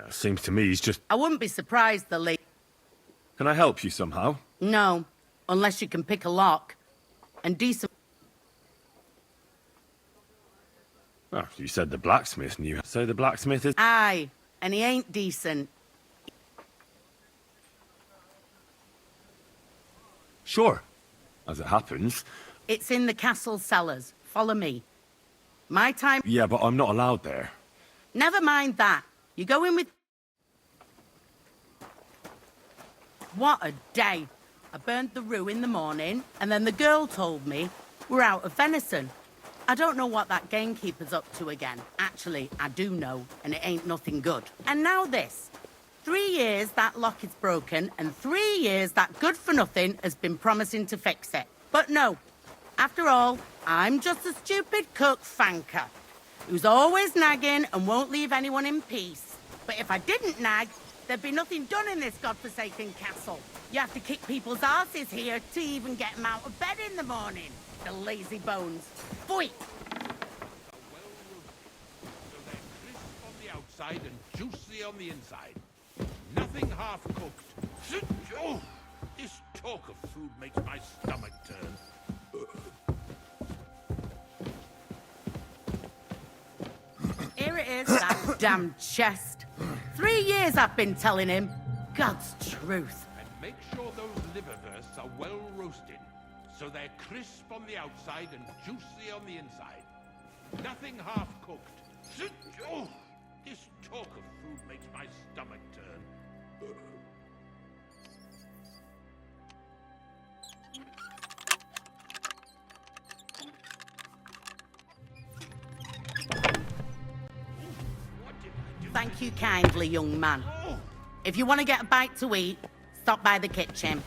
Seems to me he's just... I wouldn't be surprised, the lead. Can I help you somehow? No, unless you can pick a lock. And decent... Oh, you said the blacksmith knew. So the blacksmith is... Aye, and he ain't decent. Sure. As it happens. It's in the castle cellars. Follow me. My time... Yeah, but I'm not allowed there. Never mind that. You go in with... What a day. I burnt the roux in the morning, and then the girl told me we're out of venison. I don't know what that gamekeeper's up to again. Actually, I do know, and it ain't nothing good. And now this. 3 years that lock is broken, and 3 years that good-for-nothing has been promising to fix it. But no. After all, I'm just a stupid cook fanker who's always nagging and won't leave anyone in peace. But if I didn't nag, there'd be nothing done in this godforsaken castle. You have to kick people's arses here to even get them out of bed in the morning. The lazy bones. Boy! On the outside and juicy on the inside. Nothing half cooked. Oh, this talk of food makes my stomach turn. Here it is, that damn chest. 3 years I've been telling him. God's truth. And make sure those liverwursts are well roasted. so they're crisp on the outside and juicy on the inside. Nothing half-cooked. Oh, this talk of food makes my stomach turn. Thank you kindly, young man. If you want to get a bite to eat, stop by the kitchen.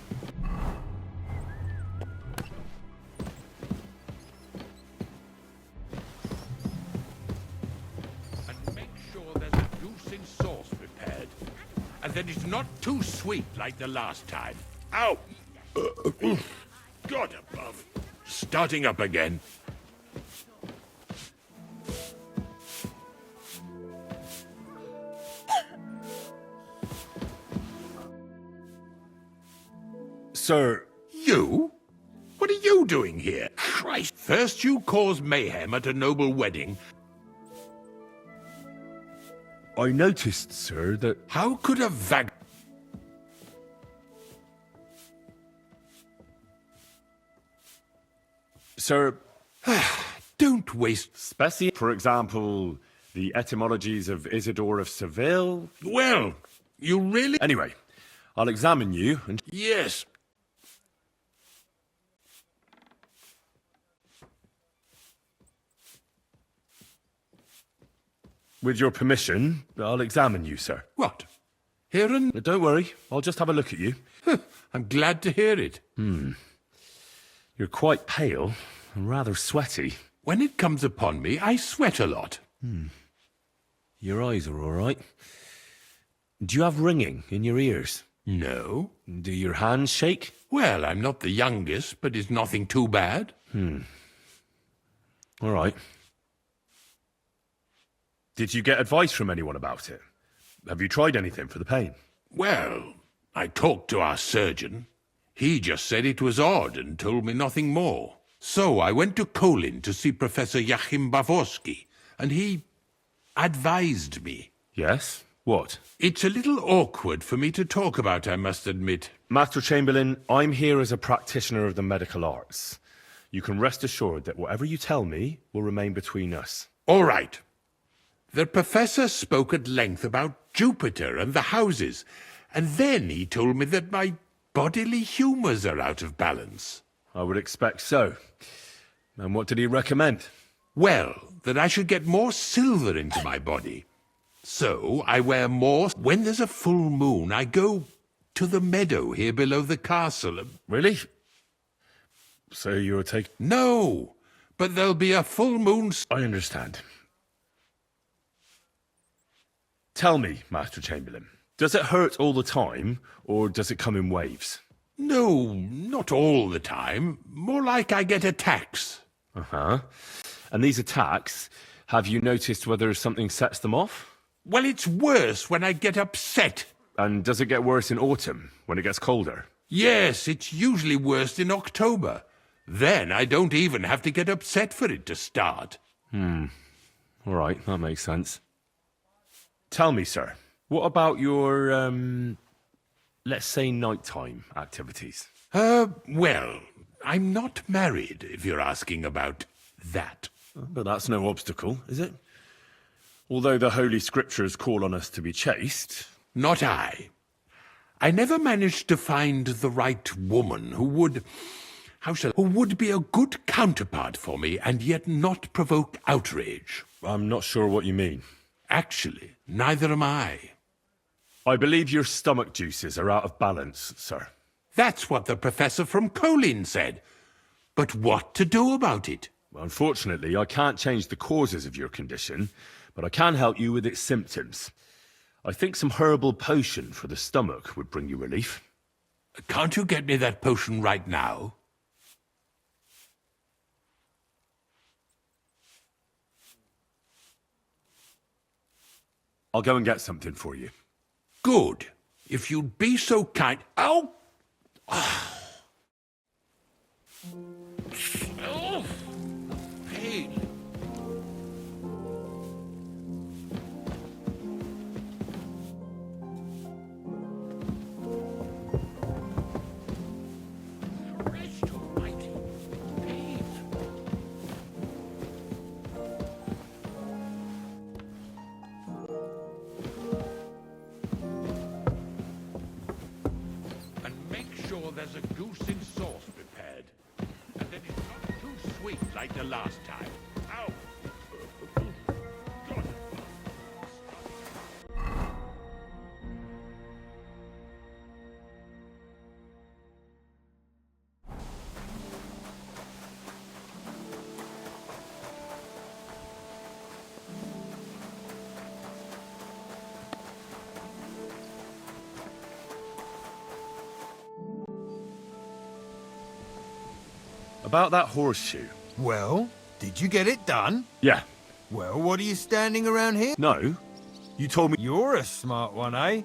And make sure there's a juicing sauce prepared. And that it's not too sweet like the last time. Ow! God above. Starting up again. Sir. You? What are you doing here? Christ! First you cause mayhem at a noble wedding. I noticed, sir, that... How could a vag... Sir... Don't waste... Specie, for example, the etymologies of Isidore of Seville... Well, you really... Anyway, I'll examine you and... Yes. With your permission, I'll examine you, sir. What? Here and... Don't worry, I'll just have a look at you. I'm glad to hear it. You're quite pale and rather sweaty. When it comes upon me, I sweat a lot. Your eyes are all right. Do you have ringing in your ears? No. Do your hands shake? Well, I'm not the youngest, but it's nothing too bad. All right. Did you get advice from anyone about it? Have you tried anything for the pain? Well, I talked to our surgeon. He just said it was odd and told me nothing more. So I went to Kolin to see Professor Joachim Bavorski, and he advised me. Yes? What? It's a little awkward for me to talk about, I must admit. Master Chamberlain, I'm here as a practitioner of the medical arts. You can rest assured that whatever you tell me will remain between us. All right. The professor spoke at length about Jupiter and the houses, and then he told me that my bodily humours are out of balance. I would expect so. And what did he recommend? Well, that I should get more silver into my body. So I wear more. When there's a full moon, I go to the meadow here below the castle. Really? So you're taking... No, but there'll be a full moon... I understand. Tell me, Master Chamberlain, does it hurt all the time, or does it come in waves? No, not all the time. More like I get attacks. Uh-huh. And these attacks, have you noticed whether something sets them off? Well, it's worse when I get upset. And does it get worse in autumn, when it gets colder? Yes, it's usually worst in October. Then I don't even have to get upset for it to start. All right, that makes sense. Tell me, sir, what about your, let's say nighttime activities? Well, I'm not married, if you're asking about that. But that's no obstacle, is it? Although the Holy Scriptures call on us to be chaste. Not I. I never managed to find the right woman who would... who would be a good counterpart for me and yet not provoke outrage. I'm not sure what you mean. Actually, neither am I. I believe your stomach juices are out of balance, sir. That's what the professor from Kolin said. But what to do about it? Unfortunately, I can't change the causes of your condition, but I can help you with its symptoms. I think some herbal potion for the stomach would bring you relief. Can't you get me that potion right now? I'll go and get something for you. Good. If you'd be so kind... Ow! Oh! Pain. Christ almighty. sweet like the last time. Ow! God. About that horseshoe. Well, did you get it done? Yeah. Well, what are you standing around here? No. You told me... You're a smart one, eh?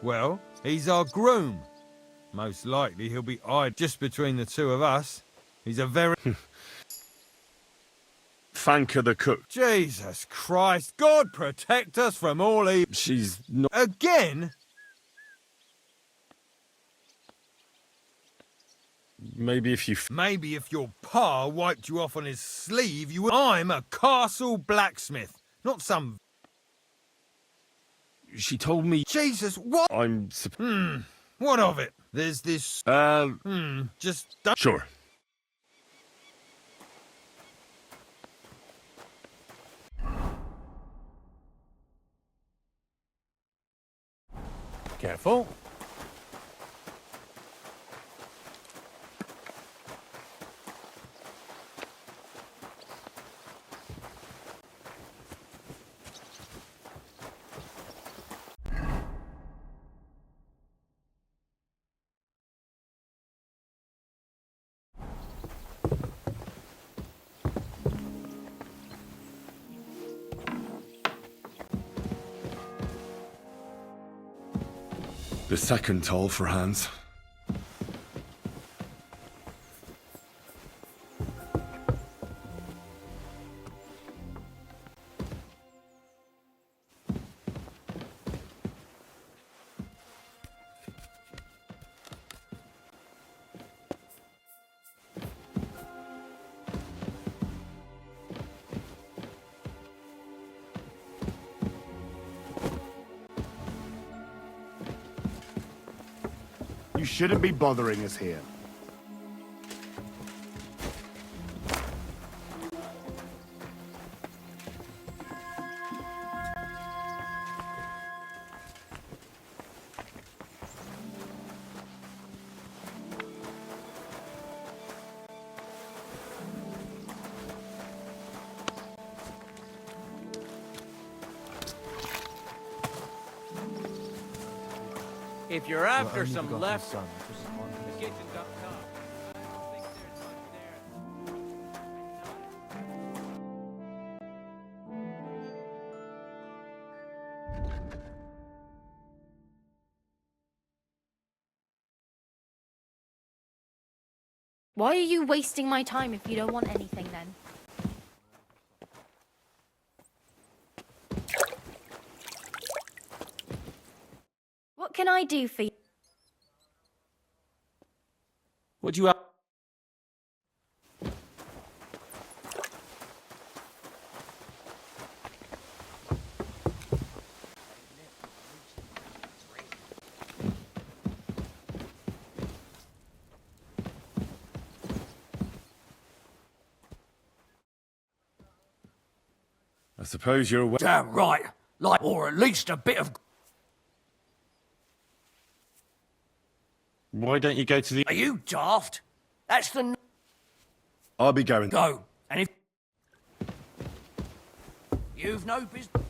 Well, he's our groom. Most likely he'll be eyed just between the two of us. He's a very... Fanker the cook. Jesus Christ, God protect us from all evil. She's not... Again? Maybe if you... Maybe if your pa wiped you off on his sleeve, you would... I'm a castle blacksmith, not some... She told me... Jesus, what? I'm... What of it? There's this... just... Don't... Sure. Careful. The second toll for Hans. You shouldn't be bothering us here. If you're after some left, the kitchen's up top. Why are you wasting my time if you don't want anything then? What can I do for you? What do you have? I suppose you're aware... Damn right. Like, or at least a bit of... Why don't you go to the... Are you daft? That's the... I'll be going. Go. And if... You've no business...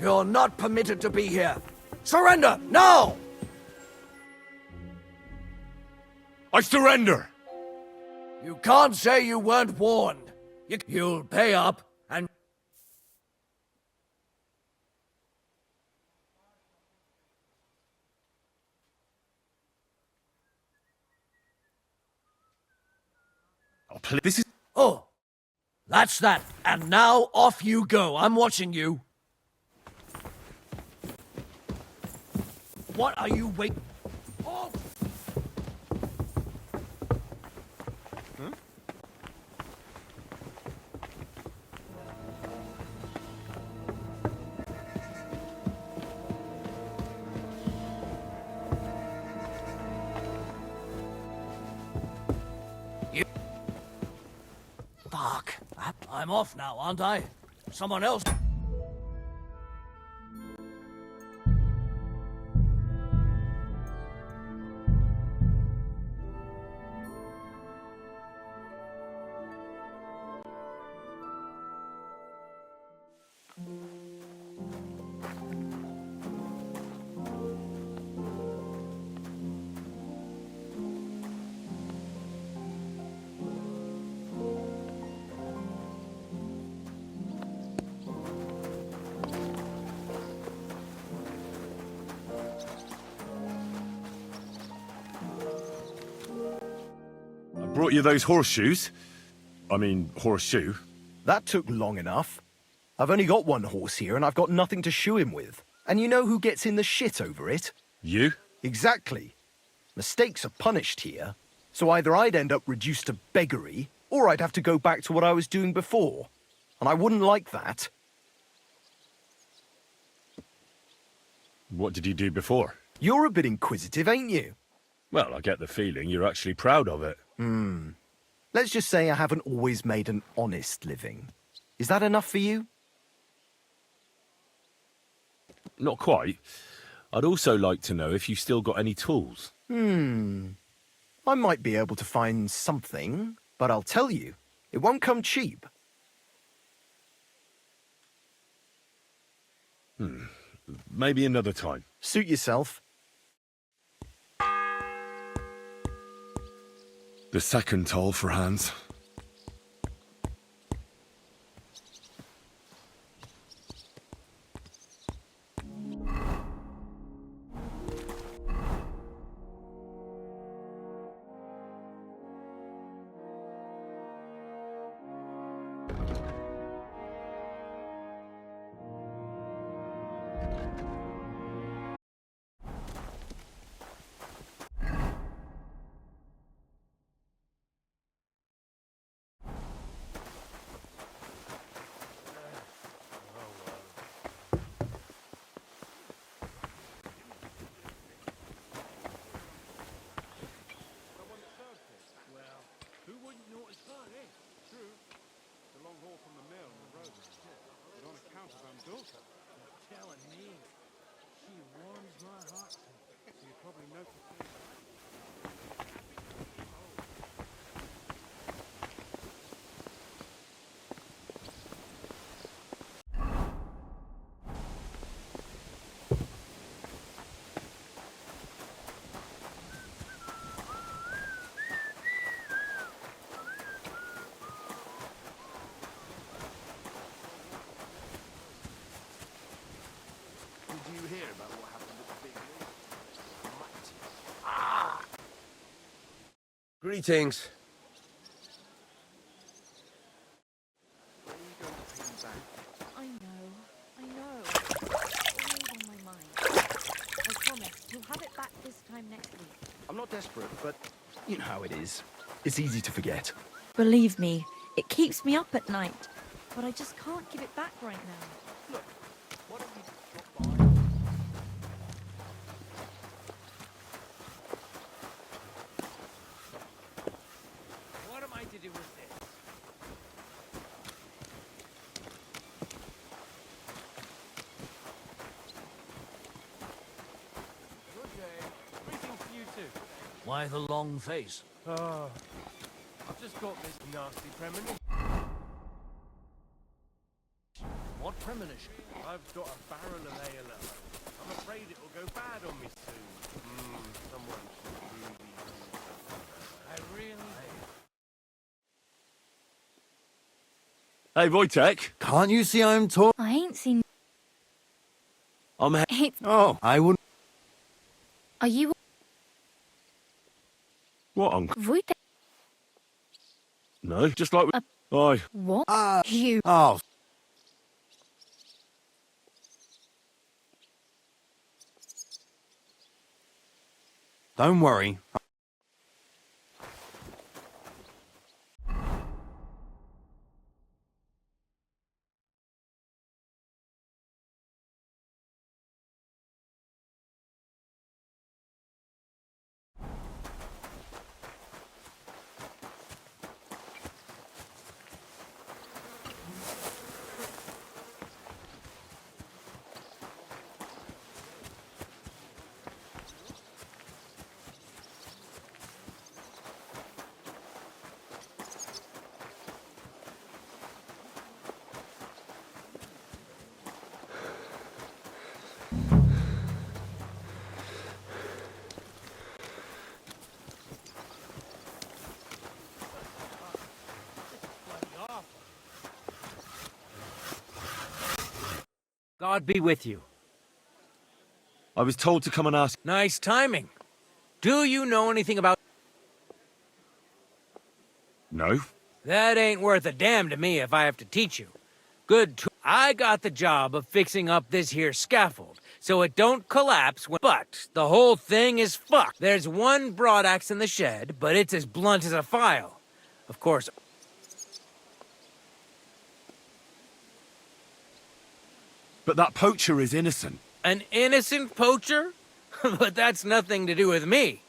You're not permitted to be here. Surrender, now! I surrender! You can't say you weren't warned. You'll pay up and... Oh, please, this is... Oh, that's that. And now off you go. I'm watching you. What are you waiting? Oh! Fuck. I'm off now, aren't I? Someone else... Brought you those horseshoes. I mean, horseshoe. That took long enough. I've only got one horse here and I've got nothing to shoe him with. And you know who gets in the shit over it? You? Exactly. Mistakes are punished here. So either I'd end up reduced to beggary, or I'd have to go back to what I was doing before. And I wouldn't like that. What did you do before? You're a bit inquisitive, ain't you? Well, I get the feeling you're actually proud of it. Let's just say I haven't always made an honest living. Is that enough for you? Not quite. I'd also like to know if you still got any tools. I might be able to find something, but I'll tell you, it won't come cheap. Maybe another time. Suit yourself. The second toll for Hans. Did you hear about what happened at the big Greetings. I know. Always on my mind. I promise, you'll have it back this time next week. I'm not desperate, but you know how it is. It's easy to forget. Believe me, it keeps me up at night. But I just can't give it back right now. Look, why don't we What am I to do with this? Good day. Greetings to you too. Why the long face? Oh, I've just got this nasty premonition. What premonition. I've got a barrel of ale at home. I'm afraid it will go bad on me soon. Someone should really do something. I really... Hey, Wojtek. Can't you see I'm talking? I ain't seen. I'm Oh, I wouldn't. Are you What, Uncle? Wojtek? No, just like... Aye. What? You. Oh. Don't worry. God be with you. I was told to come and ask... Nice timing. Do you know anything about... No? That ain't worth a damn to me if I have to teach you. I got the job of fixing up this here scaffold, so it don't collapse when... But the whole thing is fucked. There's one broadaxe in the shed, but it's as blunt as a file. Of course... But that poacher is innocent. An innocent poacher? But that's nothing to do with me.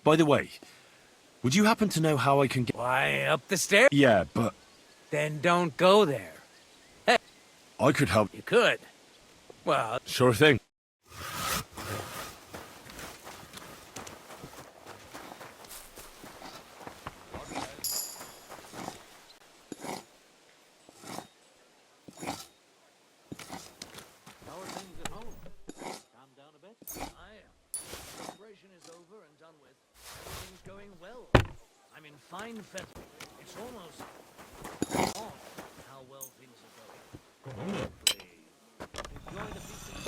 By the way, would you happen to know how I can get... Why, up the stairs? Yeah, but... Then don't go there. Hey, I could help... you could. Well... Sure thing. Preparation is over and done with. Everything's going well. I'm in fine feather. It's almost on how well things are going. Enjoy the feasting.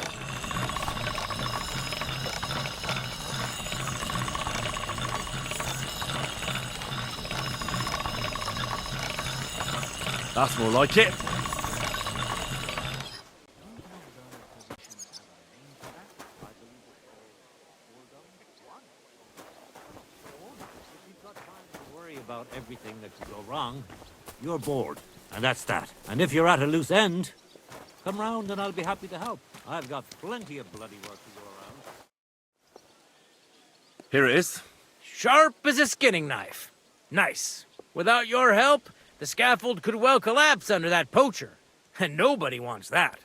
That's more like it. About everything that could go wrong, you're bored, and that's that. And if you're at a loose end, come round and I'll be happy to help. I've got plenty of bloody work to go around. Here it is. Sharp as a skinning knife. Nice. Without your help, the scaffold could well collapse under that poacher. And nobody wants that.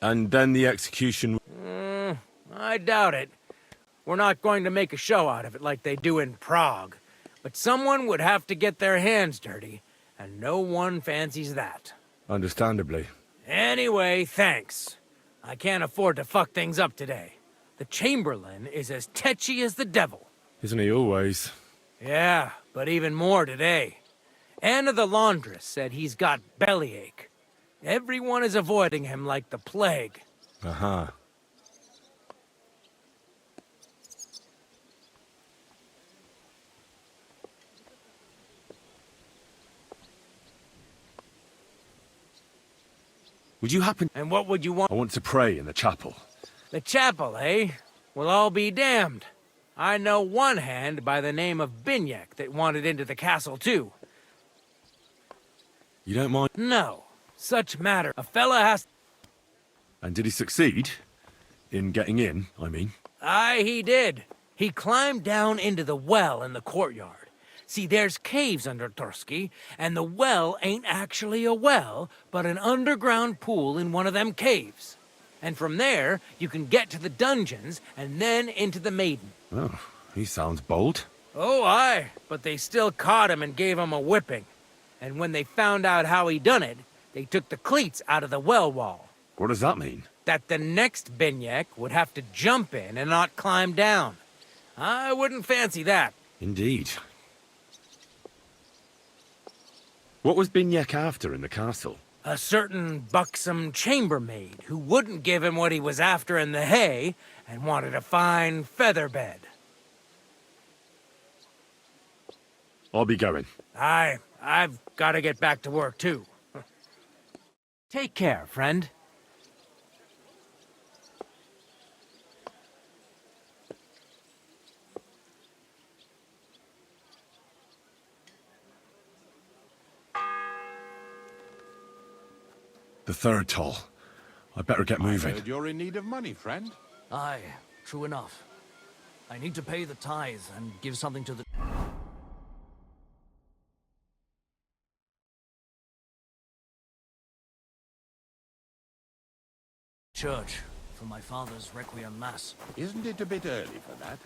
And then the execution... I doubt it. We're not going to make a show out of it like they do in Prague. But someone would have to get their hands dirty, and no one fancies that. Understandably. Anyway, thanks. I can't afford to fuck things up today. The Chamberlain is as tetchy as the devil. Isn't he always? Yeah, but even more today. Anna the laundress said he's got bellyache. Everyone is avoiding him like the plague. Uh-huh. Would you happen... And what would you want? I want to pray in the chapel. The chapel, eh? Well, I'll be damned. I know one hand by the name of Binyek that wanted into the castle, too. You don't mind? No. Such matter. A fella has... And did he succeed? In getting in, I mean? Aye, he did. He climbed down into the well in the courtyard. See, there's caves under Tursky, and the well ain't actually a well, but an underground pool in one of them caves. And from there, you can get to the dungeons and then into the Maiden. Oh, he sounds bold. Oh, aye, but they still caught him and gave him a whipping. And when they found out how he done it, they took the cleats out of the well wall. What does that mean? That the next Binyek would have to jump in and not climb down. I wouldn't fancy that. Indeed. What was Binyek after in the castle? A certain buxom chambermaid who wouldn't give him what he was after in the hay and wanted a fine feather bed. I'll be going. Aye, I've got to get back to work too. Take care, friend. The third toll. I better get moving. I heard you're in need of money, friend. Aye, true enough. I need to pay the tithe and give something to the... church for my father's requiem mass. Isn't it a bit early for that?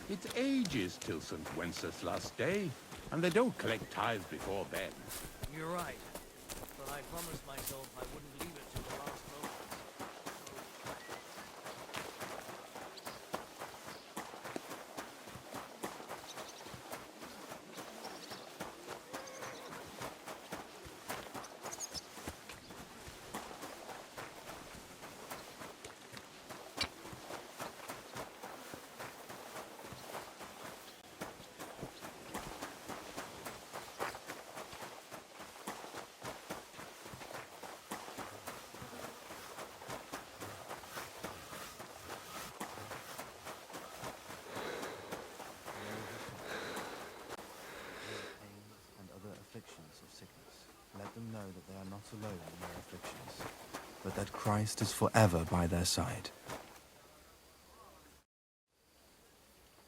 It's ages till St. Wenceslas Day, and they don't collect tithes before then. You're right, but I promised myself I wouldn't leave it to the last moment. And other afflictions of sickness. Let them know that they are not alone in their afflictions, but that Christ is forever by their side.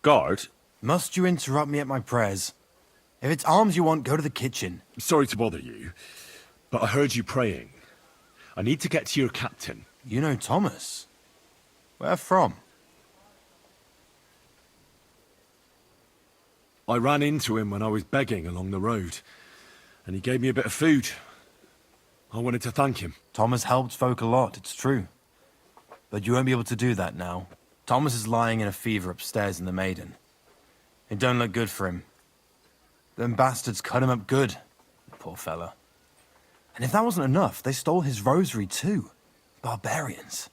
Guard? Must you interrupt me at my prayers? If it's alms you want, go to the kitchen. Sorry to bother you, but I heard you praying. I need to get to your captain. You know Thomas? Where from? I ran into him when I was begging along the road, and he gave me a bit of food. I wanted to thank him. Thomas helped folk a lot, it's true. But you won't be able to do that now. Thomas is lying in a fever upstairs in the Maiden. It don't look good for him. Them bastards cut him up good, poor fella. And if that wasn't enough, they stole his rosary too. Barbarians.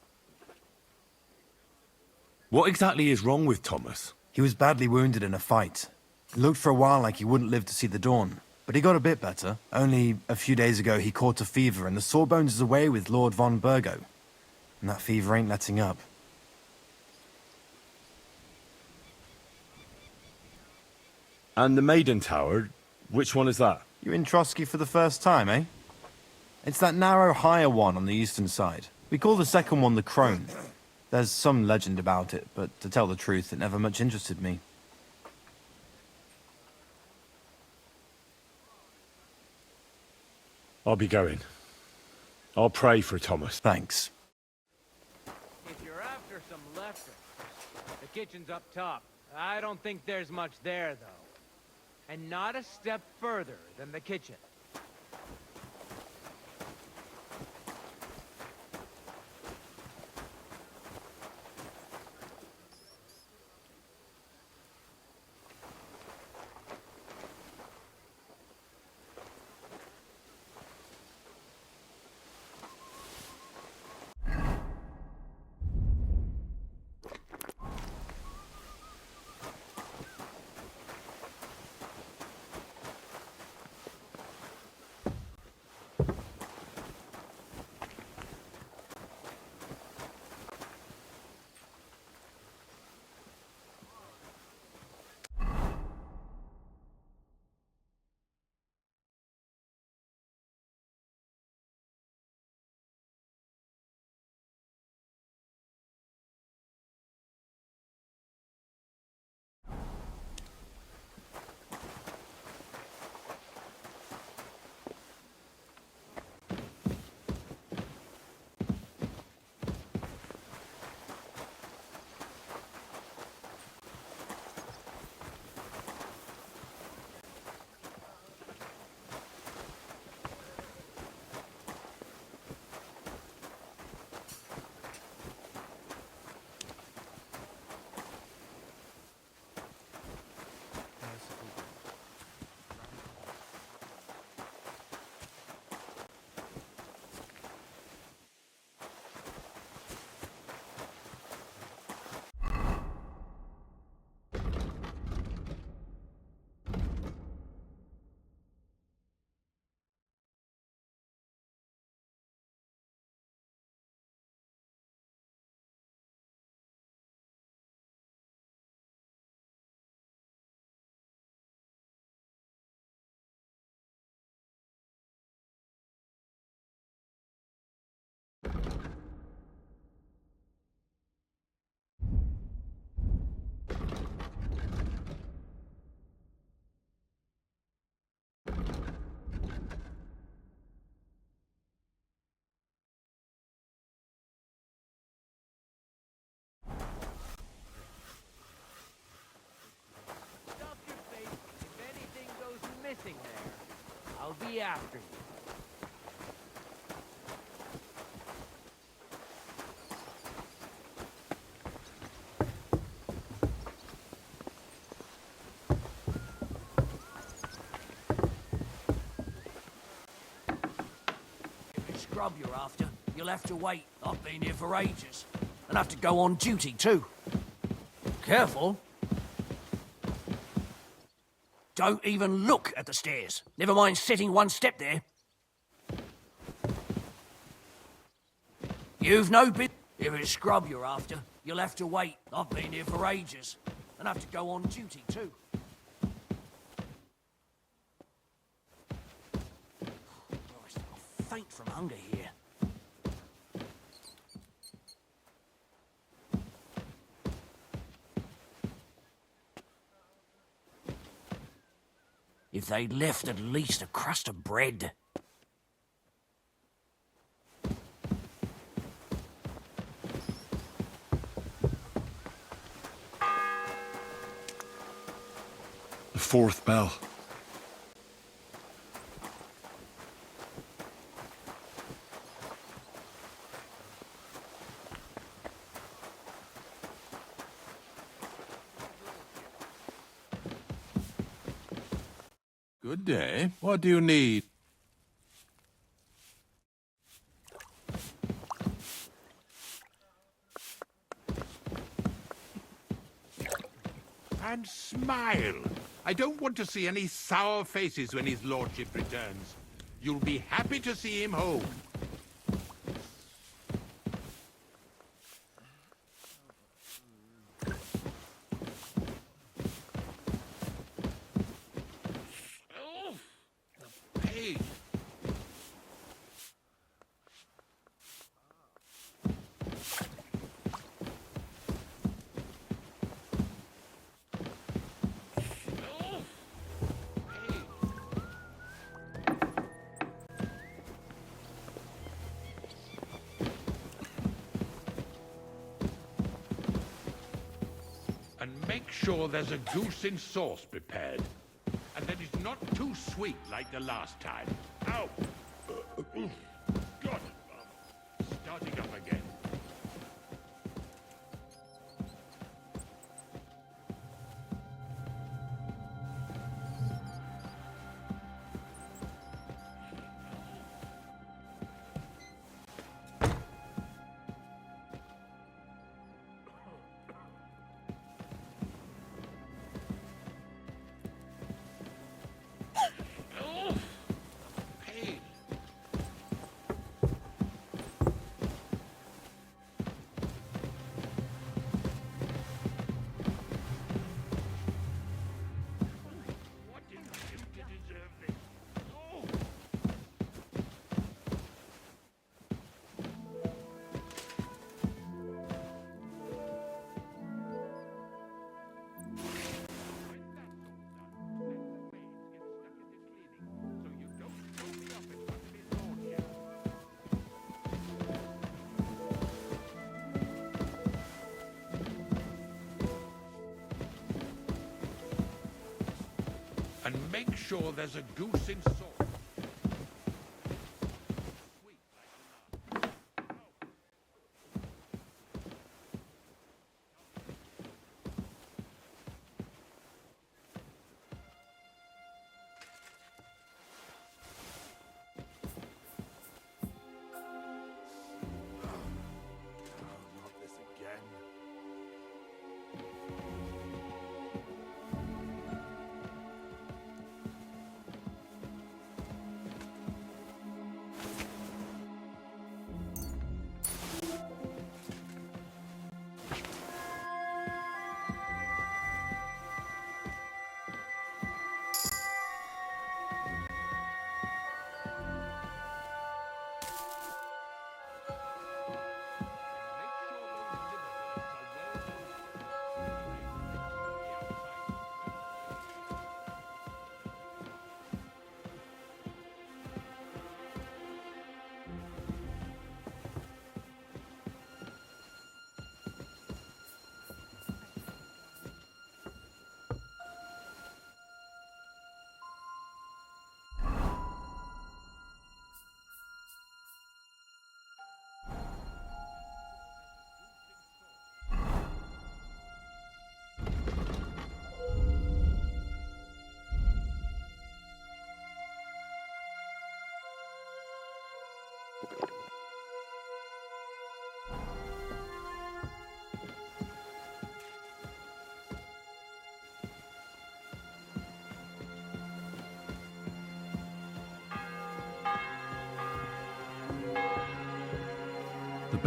What exactly is wrong with Thomas? He was badly wounded in a fight. It looked for a while like he wouldn't live to see the dawn. But he got a bit better. Only a few days ago he caught a fever and the Sawbones is away with Lord von Burgo. And that fever ain't letting up. And the Maiden Tower, which one is that? You're in Trotsky for the first time, eh? It's that narrow, higher one on the eastern side. We call the second one the Crone. There's some legend about it, but to tell the truth, it never much interested me. I'll be going. I'll pray for Thomas. Thanks. If you're after some leftovers, the kitchen's up top. I don't think there's much there, though. And not a step further than the kitchen. be after you. If it's scrub you're after, you'll have to wait. I've been here for ages. And have to go on duty too. Careful. Don't even look at the stairs. Never mind sitting one step there. You've no bit. If it's scrub you're after, you'll have to wait. I've been here for ages. And have to go on duty too. Christ, I'll faint from hunger here. If they'd left at least a crust of bread. The fourth bell. Good day. What do you need? And smile. I don't want to see any sour faces when his lordship returns. You'll be happy to see him home. And make sure there's a goose in sauce prepared. And that it's not too sweet like the last time. Ow! God! Starting up again. And make sure there's a goose in sauce.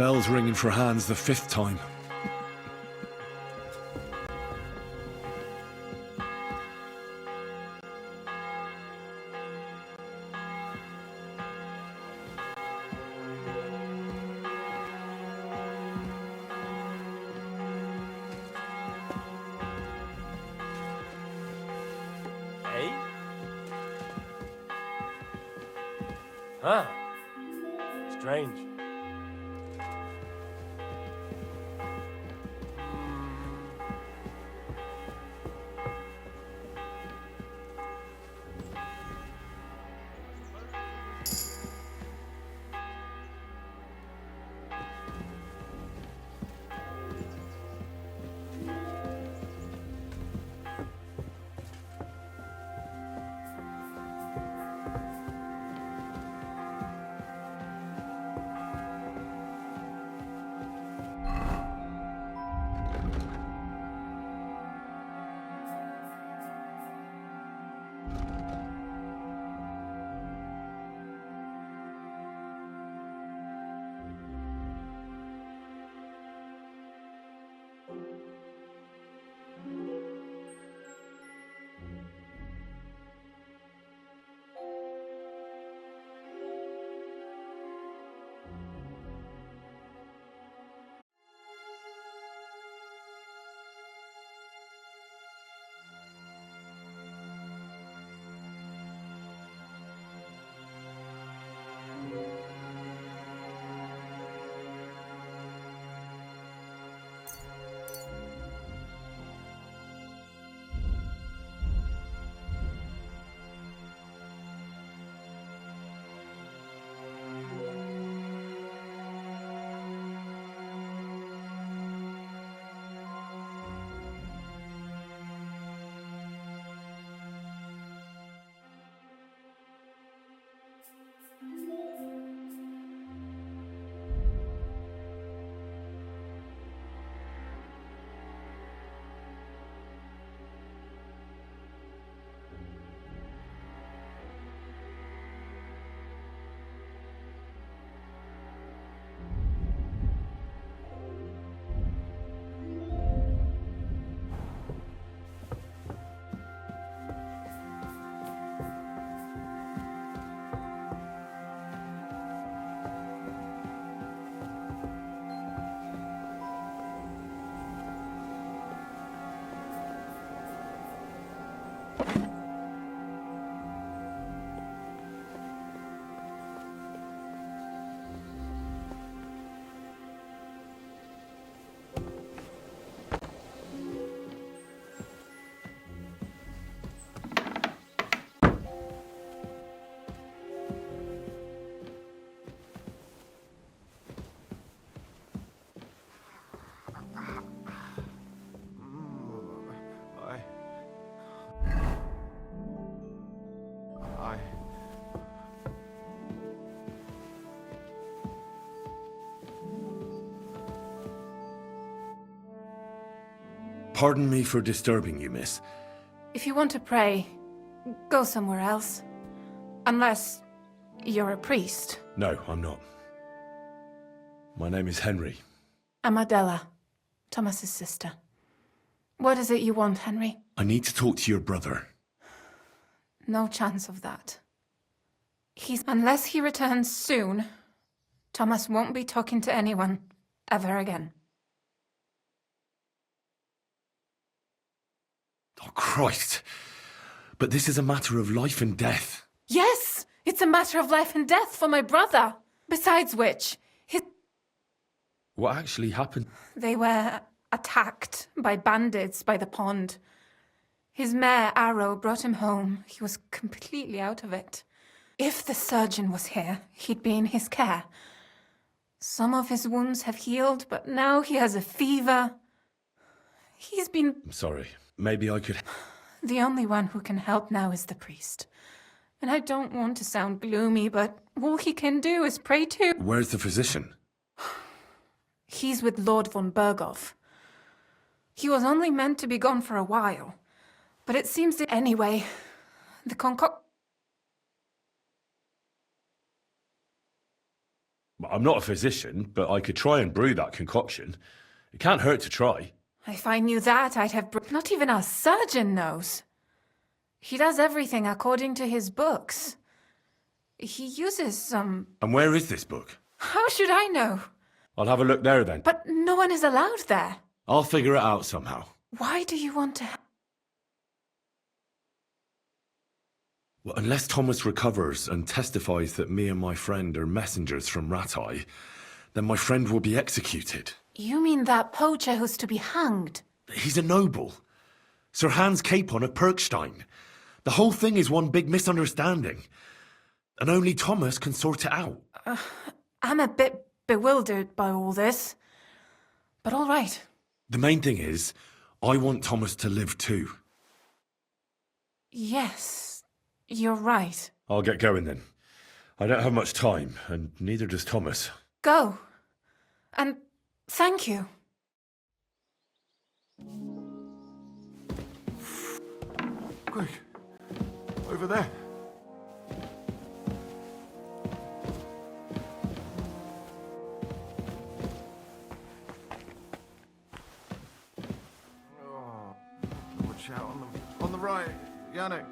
Bell's ringing for hands the 5th time. Eh? Huh. Strange. Pardon me for disturbing you, miss. If you want to pray, go somewhere else. Unless you're a priest. No, I'm not. My name is Henry. I'm Adela, Thomas's sister. What is it you want, Henry? I need to talk to your brother. No chance of that. Unless he returns soon, Thomas won't be talking to anyone ever again. Oh, Christ. But this is a matter of life and death. Yes! It's a matter of life and death for my brother. Besides which, What actually happened? they were attacked by bandits by the pond. His mare, Arrow, brought him home. He was completely out of it. If the surgeon was here, he'd be in his care. Some of his wounds have healed, but now he has a fever. He's been... I'm sorry. Maybe I could... The only one who can help now is the priest. And I don't want to sound gloomy, but all he can do is pray to... Where's the physician? He's with Lord von Berghoff. He was only meant to be gone for a while. But it seems that... Anyway, the I'm not a physician, but I could try and brew that concoction. It can't hurt to try. If I knew that, I'd have... Not even our surgeon knows. He does everything according to his books. He uses some... And where is this book? How should I know? I'll have a look there then. But no one is allowed there. I'll figure it out somehow. Why do you want to... Well, unless Thomas recovers and testifies that me and my friend are messengers from Ratai, then my friend will be executed. You mean that poacher who's to be hanged? He's a noble. Sir Hans Capon of Perkstein. The whole thing is one big misunderstanding. And only Thomas can sort it out. I'm a bit bewildered by all this. But all right. The main thing is, I want Thomas to live too. Yes, you're right. I'll get going then. I don't have much time, and neither does Thomas. Go. And thank you. Quick. Over there. Watch out on the right, Yannick.